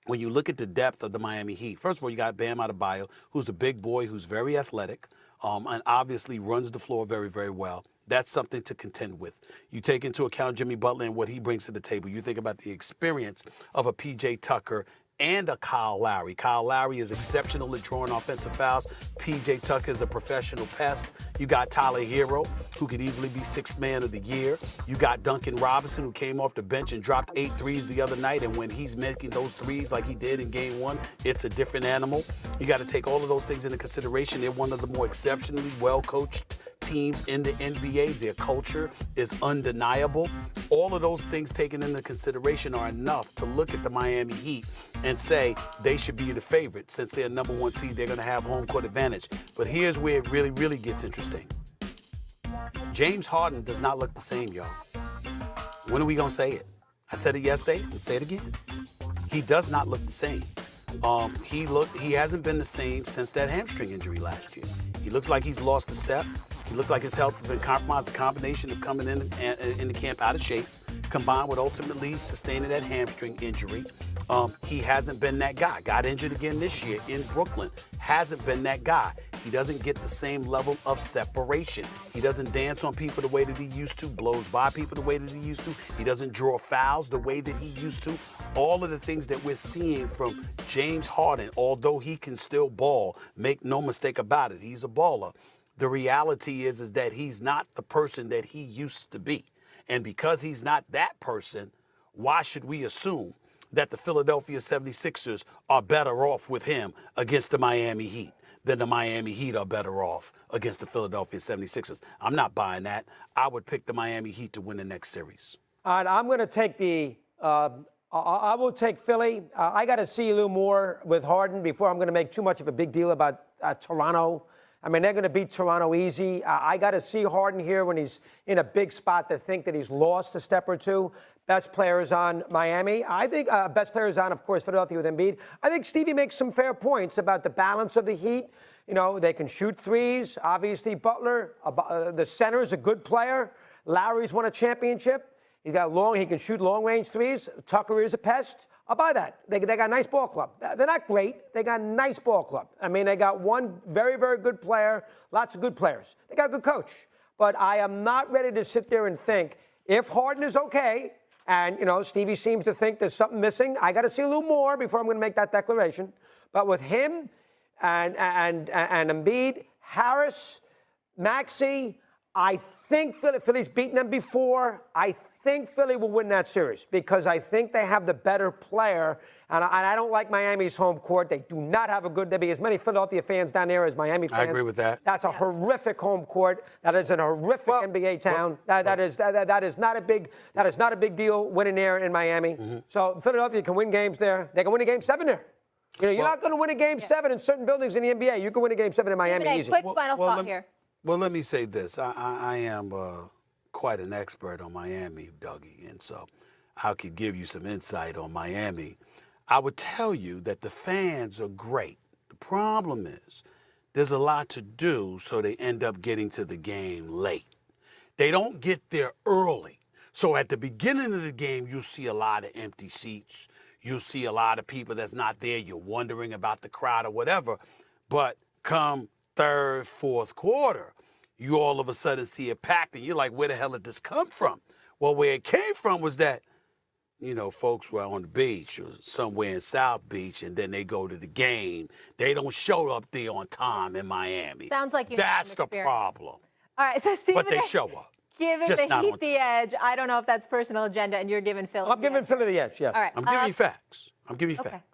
When you look at the depth of the Miami Heat, first of all, you got Bam Adebayo, who's a big boy, who's very athletic, and obviously runs the floor very, very well. That's something to contend with. You take into account Jimmy Butler and what he brings to the table. You think about the experience of a P.J. Tucker and a Kyle Lowry. Kyle Lowry is exceptional at drawing offensive fouls. P.J. Tucker is a professional pest. You got Tyler Hero, who could easily be sixth man of the year. You got Duncan Robinson, who came off the bench and dropped 8 threes the other night. And when he's making those threes like he did in game one, it's a different animal. You got to take all of those things into consideration. They're one of the more exceptionally well-coached teams in the NBA. Their culture is undeniable. All of those things taken into consideration are enough to look at the Miami Heat and say they should be the favorite. Since they're number 1 seed, they're going to have home court advantage. But here's where it really, really gets interesting. James Harden does not look the same, y'all. When are we going to say it? I said it yesterday. I'm going to say it again. He does not look the same. He hasn't been the same since that hamstring injury last year. He looks like he's lost a step. He looks like his health has been compromised. A combination of coming in the camp out of shape, combined with ultimately sustaining that hamstring injury. He hasn't been that guy. Got injured again this year in Brooklyn. Hasn't been that guy. He doesn't get the same level of separation. He doesn't dance on people the way that he used to, blows by people the way that he used to. He doesn't draw fouls the way that he used to. All of the things that we're seeing from James Harden, although he can still ball, make no mistake about it, he's a baller. The reality is that he's not the person that he used to be. And because he's not that person, why should we assume that the Philadelphia 76ers are better off with him against the Miami Heat than the Miami Heat are better off against the Philadelphia 76ers? I'm not buying that. I would pick the Miami Heat to win the next series. All right, I'm going to take I will take Philly. I got to see a little more with Harden before I'm going to make too much of a big deal about Toronto. I mean, they're going to beat Toronto easy. I got to see Harden here when he's in a big spot to think that he's lost a step or two. Best players on Miami. I think best players on, of course, Philadelphia with Embiid. I think Stevie makes some fair points about the balance of the Heat. You know, they can shoot threes. Obviously, Butler, the center, is a good player. Lowry's won a championship. He can shoot long-range threes. Tucker is a pest. I'll buy that. They got a nice ball club. They're not great. They got a nice ball club. I mean, they got one very, very good player, lots of good players. They got a good coach. But I am not ready to sit there and think, if Harden is okay, and, you know, Stevie seems to think there's something missing, I got to see a little more before I'm going to make that declaration. But with him and Embiid, Harris, Maxey, I think Philly's beaten them before. I think Philly will win that series because I think they have the better player. And I don't like Miami's home court. They do not have a good. There'll be as many Philadelphia fans down there as Miami fans. I agree with that. That's a horrific home court. That is an horrific NBA town. That is not a big deal winning there in Miami. Mm-hmm. So Philadelphia can win games there. They can win a game 7 there. You know, you're not going to win a game 7 in certain buildings in the NBA. You can win a game 7 in Miami easy. Quick final thought here. Well, let me say this. I am quite an expert on Miami, Dougie, and so I could give you some insight on Miami. I would tell you that the fans are great. The problem is there's a lot to do, so they end up getting to the game late. They don't get there early. So at the beginning of the game, you'll see a lot of empty seats. You'll see a lot of people that's not there. You're wondering about the crowd or whatever. But come third, fourth quarter, you all of a sudden see it packed, and you're like, where the hell did this come from? Well, where it came from was that, you know, folks were on the beach or somewhere in South Beach, and then they go to the game. They don't show up there on time in Miami. Sounds like you. That's the problem. All right, so Stephen, but they show up. Giving Just the Heat the edge. I don't know if that's personal agenda, and you're giving Philly. I'm giving Philly the edge. Yes. All right. I'm giving you facts. I'm giving you okay. facts.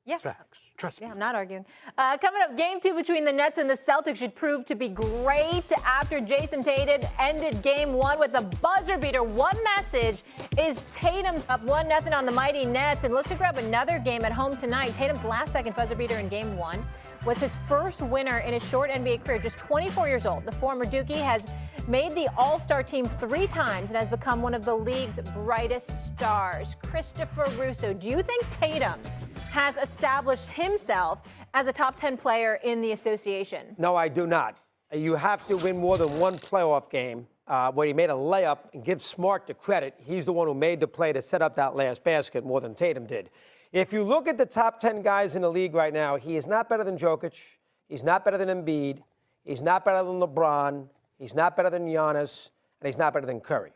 Yeah. Facts. Trust me. I'm not arguing. Coming up, Game 2 between the Nets and the Celtics should prove to be great after Jason Tatum ended Game 1 with a buzzer beater. One message is Tatum's up 1-0 on the mighty Nets and look to grab another game at home tonight. Tatum's last second buzzer beater in Game 1 was his first winner in his short NBA career, just 24 years old. The former Dookie has made the All-Star team 3 times and has become one of the league's brightest stars. Christopher Russo, do you think Tatum has established himself as a top 10 player in the association? No, I do not. You have to win more than one playoff game where he made a layup, and give Smart the credit. He's the one who made the play to set up that last basket more than Tatum did. If you look at the top 10 guys in the league right now, he is not better than Jokic. He's not better than Embiid. He's not better than LeBron. He's not better than Giannis. And he's not better than Curry.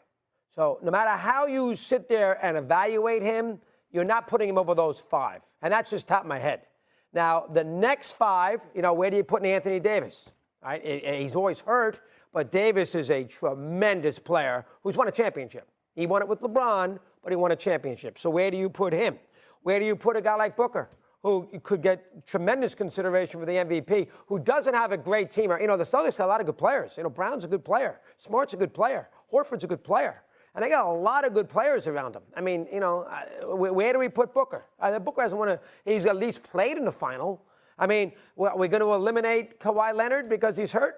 So no matter how you sit there and evaluate him, you're not putting him over those 5. And that's just top of my head. Now, the next 5, you know, where do you put Anthony Davis? Right? He's always hurt, but Davis is a tremendous player who's won a championship. He won it with LeBron, but he won a championship. So where do you put him? Where do you put a guy like Booker? who could get tremendous consideration for the MVP, who doesn't have a great team. You know, the Celtics have a lot of good players. You know, Brown's a good player. Smart's a good player. Horford's a good player. And they got a lot of good players around him. I mean, you know, where do we put Booker? Booker hasn't won he's at least played in the final. I mean, we're going to eliminate Kawhi Leonard because he's hurt.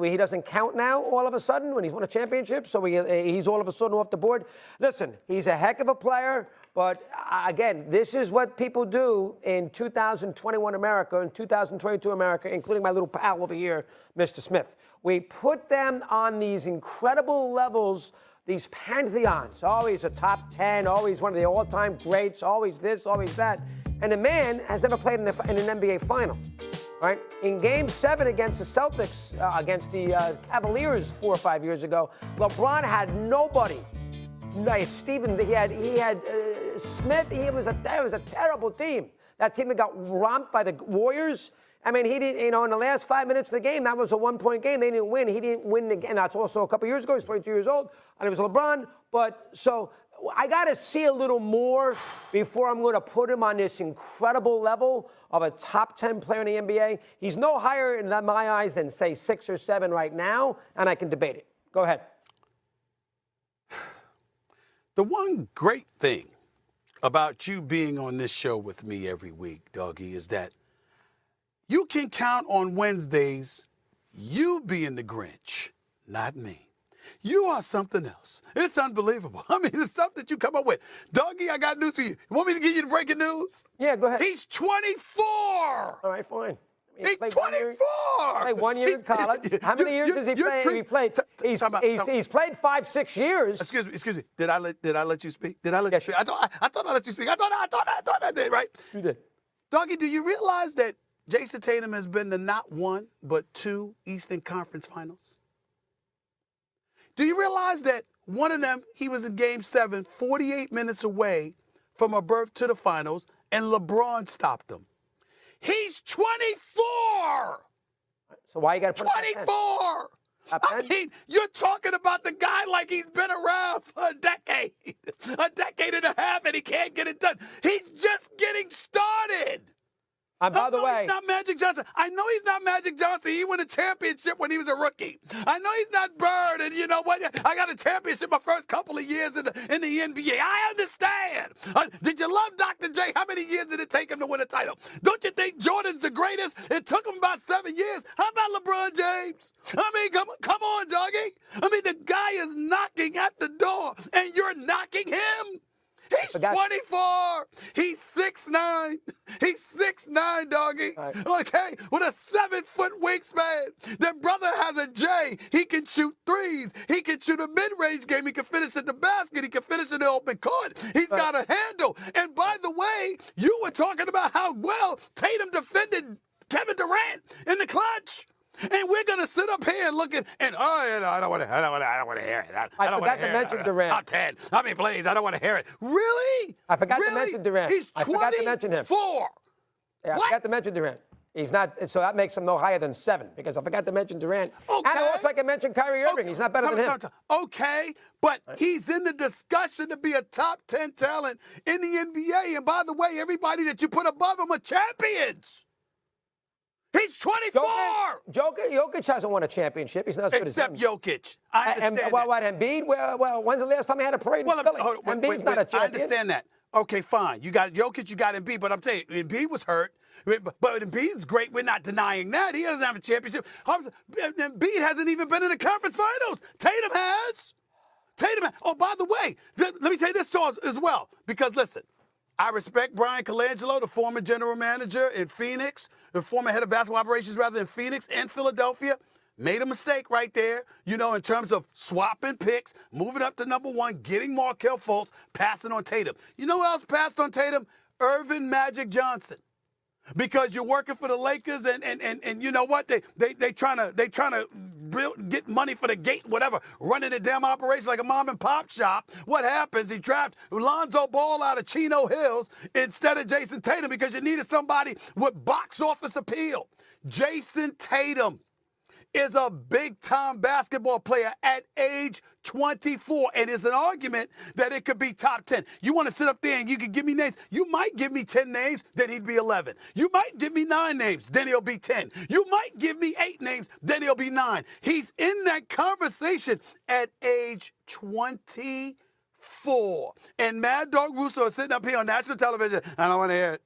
He doesn't count now all of a sudden when he's won a championship, so he's all of a sudden off the board. Listen, he's a heck of a player, but again, this is what people do in 2021 America and 2022 America, including my little pal over here, Mr. Smith. We put them on these incredible levels, these pantheons. Always a top 10, always one of the all-time greats, always this, always that. And the man has never played in an NBA final, right? In Game 7 against the Celtics, against the Cavaliers 4 or 5 years ago, LeBron had nobody. Right, Steven, he had Smith. It was a terrible team. That team that got romped by the Warriors. I mean, he didn't. You know, in the last 5 minutes of the game, that was a 1-point game. They didn't win. He didn't win again. That's also a couple years ago. He's 22 years old, and it was LeBron. But so. I got to see a little more before I'm going to put him on this incredible level of a top 10 player in the NBA. He's no higher in my eyes than, say, 6 or 7 right now, and I can debate it. Go ahead. The one great thing about you being on this show with me every week, Doggy, is that you can count on Wednesdays you being the Grinch, not me. You are something else. It's unbelievable. I mean, the stuff that you come up with. Doggy, I got news for you. You want me to give you the breaking news? Yeah, go ahead. He's 24. All right, fine. He's 24. Like 1 year in college. How many years does he play? He's played 5-6 years. Excuse me. Did I let you speak? Did I let you speak? I thought I let you speak. I thought I did, right? You did. Doggy, do you realize that Jason Tatum has been to not 1, but 2 Eastern Conference Finals? Do you realize that one of them, he was in Game 7, 48 minutes away from a berth to the finals, and LeBron stopped him? He's 24! So why you got to put 24! I mean, you're talking about the guy like he's been around for a decade and a half, and he can't get it done. He's just getting started. By the way, he's not Magic Johnson. I know he's not Magic Johnson. He won a championship when he was a rookie. I know he's not Bird, and you know what? I got a championship my first couple of years in the NBA. I understand. Did you love Dr. J? How many years did it take him to win a title? Don't you think Jordan's the greatest? It took him about 7 years. How about LeBron James? I mean, come on, doggy. I mean, the guy is knocking at the door, and you're knocking him. He's 24. He's 6'9". He's 6'9", doggy. Right. Okay, with a 7-foot wingspan. Their brother has a J. He can shoot threes. He can shoot a mid-range game. He can finish at the basket. He can finish in the open court. He's got a handle. And by the way, you were talking about how well Tatum defended Kevin Durant in the clutch. And we're gonna sit up here and look at I don't want to hear it. I forgot to mention Durant. Top 10. How many plays? I don't want to hear it. Really? I forgot to mention Durant. He's 24. I forgot to mention him. Yeah, I forgot to mention Durant. He's not, so that makes him no higher than 7 because I forgot to mention Durant. Okay. And also I can mention Kyrie Irving. He's not better than him. Okay, but he's in the discussion to be a top 10 talent in the NBA. And by the way, everybody that you put above him are champions. He's 24! Jokic hasn't won a championship. He's not as good as him. Except Jokic. I understand that. What, Embiid? Well, when's the last time he had a parade in Philly? Embiid's not a champion. I understand that. Okay, fine. You got Jokic, you got Embiid, but I'm telling you, Embiid was hurt. But Embiid's great. We're not denying that. He doesn't have a championship. Embiid hasn't even been in the conference finals. Tatum has. Oh, by the way, let me say this to us as well. Because, listen, I respect Brian Colangelo, the former general manager in Phoenix, the former head of basketball operations rather in Phoenix and Philadelphia. Made a mistake right there, you know, in terms of swapping picks, moving up to number 1, getting Markelle Fultz, passing on Tatum. You know who else passed on Tatum? Irvin Magic Johnson. Because you're working for the Lakers and you know what? They trying to get money for the gate, whatever, running the damn operation like a mom and pop shop. What happens? He drafted Lonzo Ball out of Chino Hills instead of Jason Tatum because you needed somebody with box office appeal. Jason Tatum is a big-time basketball player at age 24, and it's an argument that it could be top 10. You want to sit up there and you can give me names. You might give me 10 names, then he'd be 11. You might give me 9 names, then he'll be 10. You might give me 8 names, then he'll be 9. He's in that conversation at age 24. And Mad Dog Russo is sitting up here on national television. I don't want to hear it.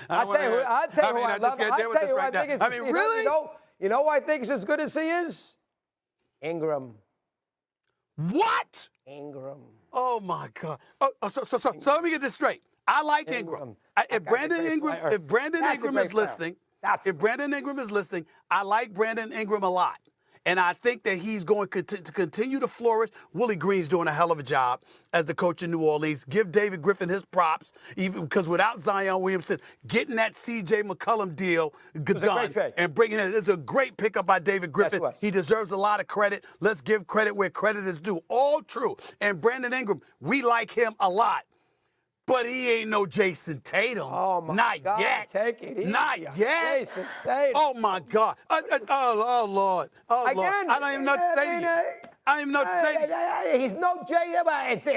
I'll tell you who I love. I'll tell you who I think is. I mean, really? You know who I think is as good as he is? Ingram. What? Ingram. Oh my God. So let me get this straight. I like Ingram. If Brandon Ingram is listening, I like Brandon Ingram a lot. And I think that he's going to continue to flourish. Willie Green's doing a hell of a job as the coach in New Orleans. Give David Griffin his props, even because without Zion Williamson, getting that C.J. McCollum deal done and bringing it, it's a great pickup by David Griffin. Yes, he deserves a lot of credit. Let's give credit where credit is due. All true. And Brandon Ingram, we like him a lot. But he ain't no Jason Tatum. Oh, my God. Yet. Take it easy. Not yet. Jason Tatum. Oh, my God. Oh, Lord. Oh, Again, Lord. I don't even know what to say to you. I don't even know what to say to you. He's no Jay.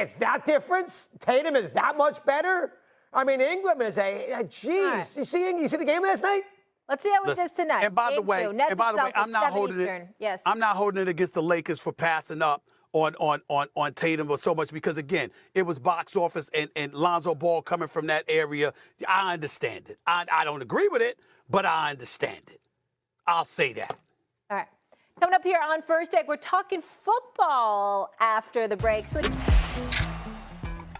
It's that difference. Tatum is that much better. I mean, Ingram is jeez. Right. You see the game last night? Let's see how it does tonight. And by the way, I'm not holding it. Yes. I'm not holding it against the Lakers for passing up on Tatum so much because, again, it was box office and Lonzo Ball coming from that area. I understand it. I don't agree with it, but I understand it. I'll say that. All right. Coming up here on First Take, we're talking football after the break.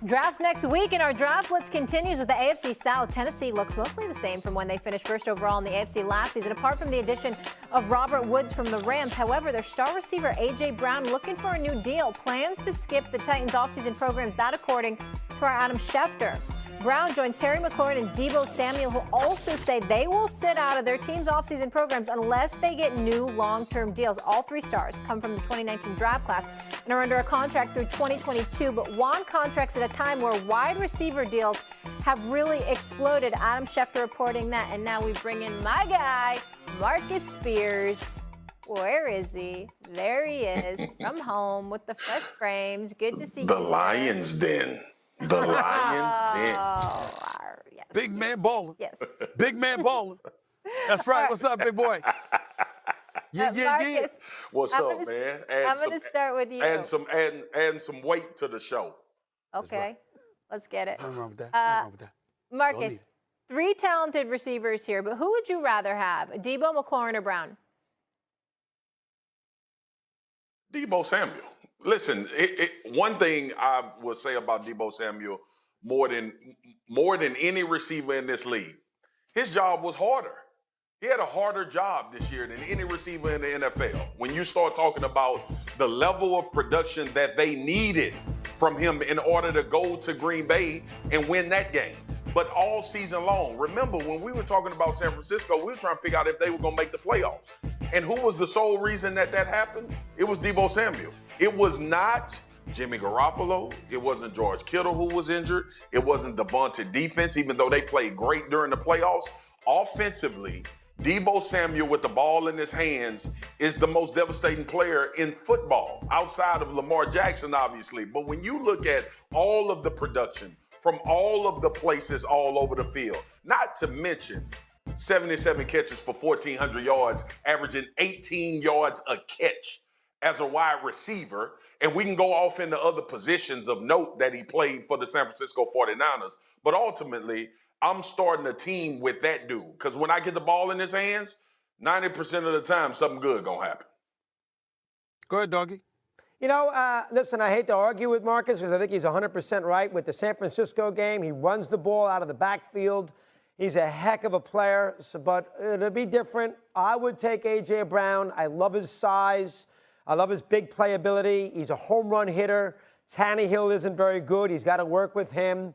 Drafts next week, and our draft blitz continues with the AFC South. Tennessee looks mostly the same from when they finished first overall in the AFC last season, apart from the addition of Robert Woods from the Rams. However, their star receiver, A.J. Brown, looking for a new deal, plans to skip the Titans' offseason programs, that according to our Adam Schefter. Brown joins Terry McLaurin and Deebo Samuel, who also say they will sit out of their team's offseason programs unless they get new long-term deals. All 3 stars come from the 2019 draft class and are under a contract through 2022, but want contracts at a time where wide receiver deals have really exploded. Adam Schefter reporting that, and now we bring in my guy, Marcus Spears. Where is he? There he is, from home with the fresh frames. Good to see you. The Lions Den. The Lions Den. Yes. Big man bowling. Yes. Big man bowling. That's right. What's up, big boy? Marcus, What's up, man? I'm going to start with you. Add some weight to the show. Okay. Let's get it. Nothing wrong with that. Nothing wrong with that. Marcus, 3 talented receivers here, but who would you rather have, Deebo, McLaurin, or Brown? Deebo Samuel. Listen, one thing I will say about Deebo Samuel more than any receiver in this league, his job was harder. He had a harder job this year than any receiver in the NFL. When you start talking about the level of production that they needed from him in order to go to Green Bay and win that game. But all season long, remember when we were talking about San Francisco, we were trying to figure out if they were going to make the playoffs. And who was the sole reason that happened? It was Deebo Samuel. It was not Jimmy Garoppolo. It wasn't George Kittle who was injured. It wasn't Devontae defense, even though they played great during the playoffs. Offensively, Deebo Samuel with the ball in his hands is the most devastating player in football, outside of Lamar Jackson, obviously. But when you look at all of the production from all of the places all over the field, not to mention 77 catches for 1,400 yards, averaging 18 yards a catch as a wide receiver. And we can go off into other positions of note that he played for the San Francisco 49ers. But ultimately, I'm starting a team with that dude. Because when I get the ball in his hands, 90% of the time, something good going to happen. Go ahead, doggy. You know, listen, I hate to argue with Marcus because I think he's 100% right with the San Francisco game. He runs the ball out of the backfield. He's a heck of a player, but it'll be different. I would take A.J. Brown. I love his size. I love his big playability. He's a home run hitter. Tannehill isn't very good. He's got to work with him.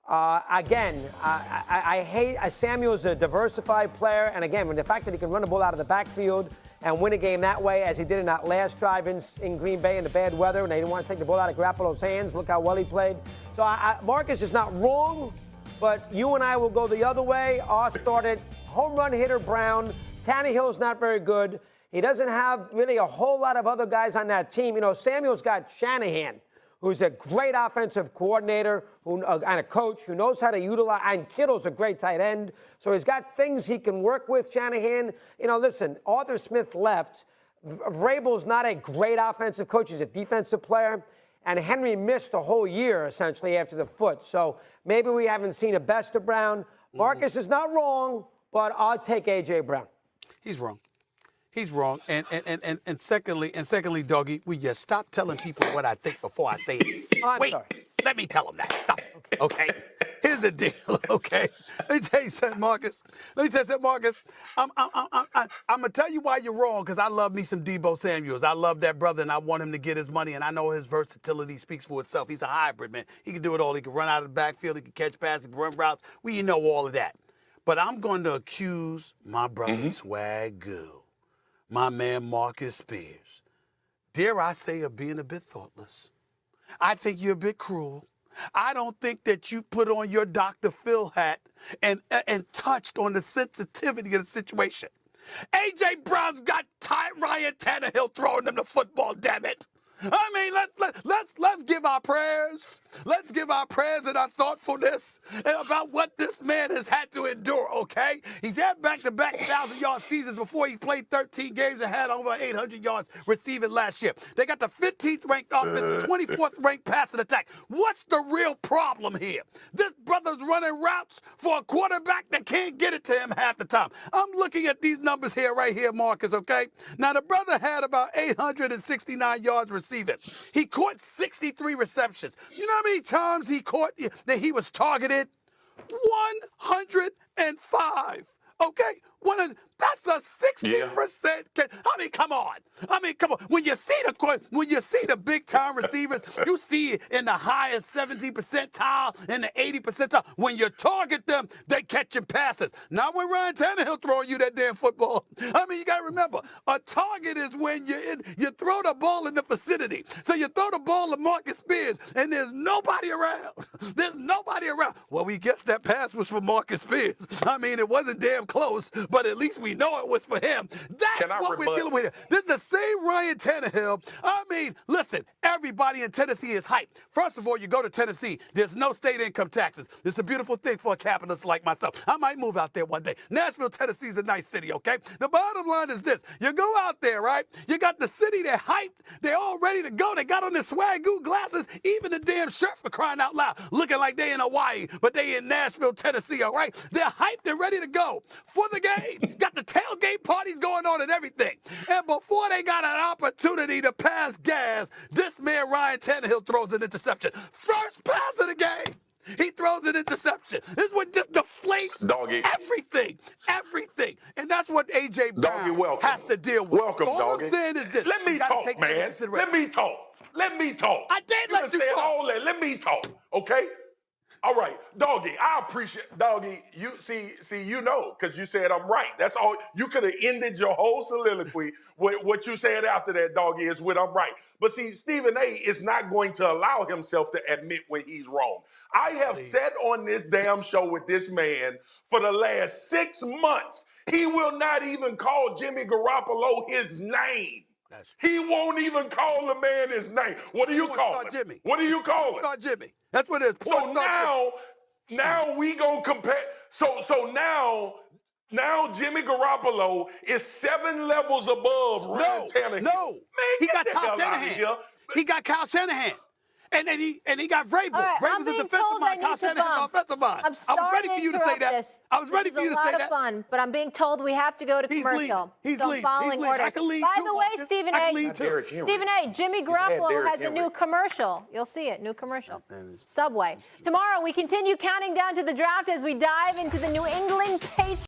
Again, I hate Samuel's a diversified player. And again, the fact that he can run the ball out of the backfield and win a game that way, as he did in that last drive in Green Bay in the bad weather, and they didn't want to take the ball out of Garoppolo's hands. Look how well he played. So Marcus is not wrong, but you and I will go the other way. Our started home run hitter Brown. Tannehill's not very good. He doesn't have really a whole lot of other guys on that team. You know, Samuel's got Shanahan, who's a great offensive coordinator and a coach who knows how to utilize, and Kittle's a great tight end. So he's got things he can work with, Shanahan. You know, listen, Arthur Smith left. Vrabel's not a great offensive coach. He's a defensive player. And Henry missed a whole year, essentially, after the foot. So maybe we haven't seen a best of Brown. Marcus is not wrong, but I'll take A.J. Brown. He's wrong. He's wrong. And secondly, Doggy, will you stop telling people what I think before I say it? I'm Wait, sorry. let me tell them that. Stop. Okay. Here's the deal, okay? Let me tell you something, Marcus. I'm going to tell you why you're wrong, because I love me some Deebo Samuels. I love that brother, and I want him to get his money, and I know his versatility speaks for itself. He's a hybrid, man. He can do it all. He can run out of the backfield. He can catch passes, he can run routes. We know all of that. But I'm going to accuse my brother Swagoo, my man Marcus Spears, dare I say, of being a bit thoughtless. I think you're a bit cruel. I don't think that you put on your Dr. Phil hat and touched on the sensitivity of the situation. A.J. Brown's got Ryan Tannehill throwing him the football, damn it. I mean, let's give our prayers. Let's give our prayers and our thoughtfulness about what this man has had to endure, okay? He's had back-to-back 1,000-yard seasons before he played 13 games and had over 800 yards receiving last year. They got the 15th ranked offense, 24th ranked passing attack. What's the real problem here? This brother's running routes for a quarterback that can't get it to him half the time. I'm looking at these numbers here, right here, Marcus, okay? Now, the brother had about 869 yards receiving. He caught 63 receptions. You know how many times he caught that he was targeted? 105. Okay? That's a 60%. I mean, come on. When you see the big time receivers, you see it in the highest 70 percentile and the 80 percentile. When you target them, they catching passes. Not when Ryan Tannehill throwing you that damn football. I mean, you got to remember, a target is when you throw the ball in the vicinity. So you throw the ball to Marcus Spears, and there's nobody around. There's nobody around. Well, we guess that pass was for Marcus Spears. I mean, it wasn't damn close, but at least we know it was for him. That's what we're dealing with here. This is the same Ryan Tannehill. I mean, listen, everybody in Tennessee is hyped. First of all, you go to Tennessee, there's no state income taxes. It's a beautiful thing for a capitalist like myself. I might move out there one day. Nashville, Tennessee is a nice city, okay? The bottom line is this. You go out there, right? You got the city, they're hyped. They're all ready to go. They got on their Swagoo glasses, even the damn shirt for crying out loud, looking like they in Hawaii, but they in Nashville, Tennessee, all right? They're hyped and ready to go for the game. Got the tailgate parties going on and everything. And before they got an opportunity to pass gas, this man Ryan Tannehill throws an interception. First pass of the game. He throws an interception. This one just deflates everything. And that's what A.J. Brown has to deal with. Welcome, all Doggy. I'm saying is this. Let me talk, man. Let me talk. I did let you talk. All that. Let me talk, okay? All right, Doggy, I appreciate, Doggy, you see, you know, because you said I'm right. That's all. You could have ended your whole soliloquy with what you said after that, Doggy, is what I'm right. But see, Stephen A. is not going to allow himself to admit when he's wrong. I have sat on this damn show with this man for the last 6 months. He will not even call Jimmy Garoppolo his name. He won't even call the man his name. What do you call him? Jimmy. What do you call him? Jimmy. That's what it is. So now we gonna compare. So now Jimmy Garoppolo is 7 levels above Ryan Tannehill. No, man, he get got the Kyle hell out of Shanahan. here. He got Kyle Shanahan. And he got Vrabel. Right, Vrabel's a defensive mind. Kyle Shanahan's offensive mind. I'm sorry I was ready for you to say that. I was ready for you to say that. This is a lot of fun, but I'm being told we have to go to commercial. He's I'm following orders. I can lead By too, the way, Marcus. Stephen I can A. lead too. Stephen A. Jimmy Garoppolo has a new commercial. You'll see it. New commercial. Subway. Tomorrow we continue counting down to the draft as we dive into the New England Patriots.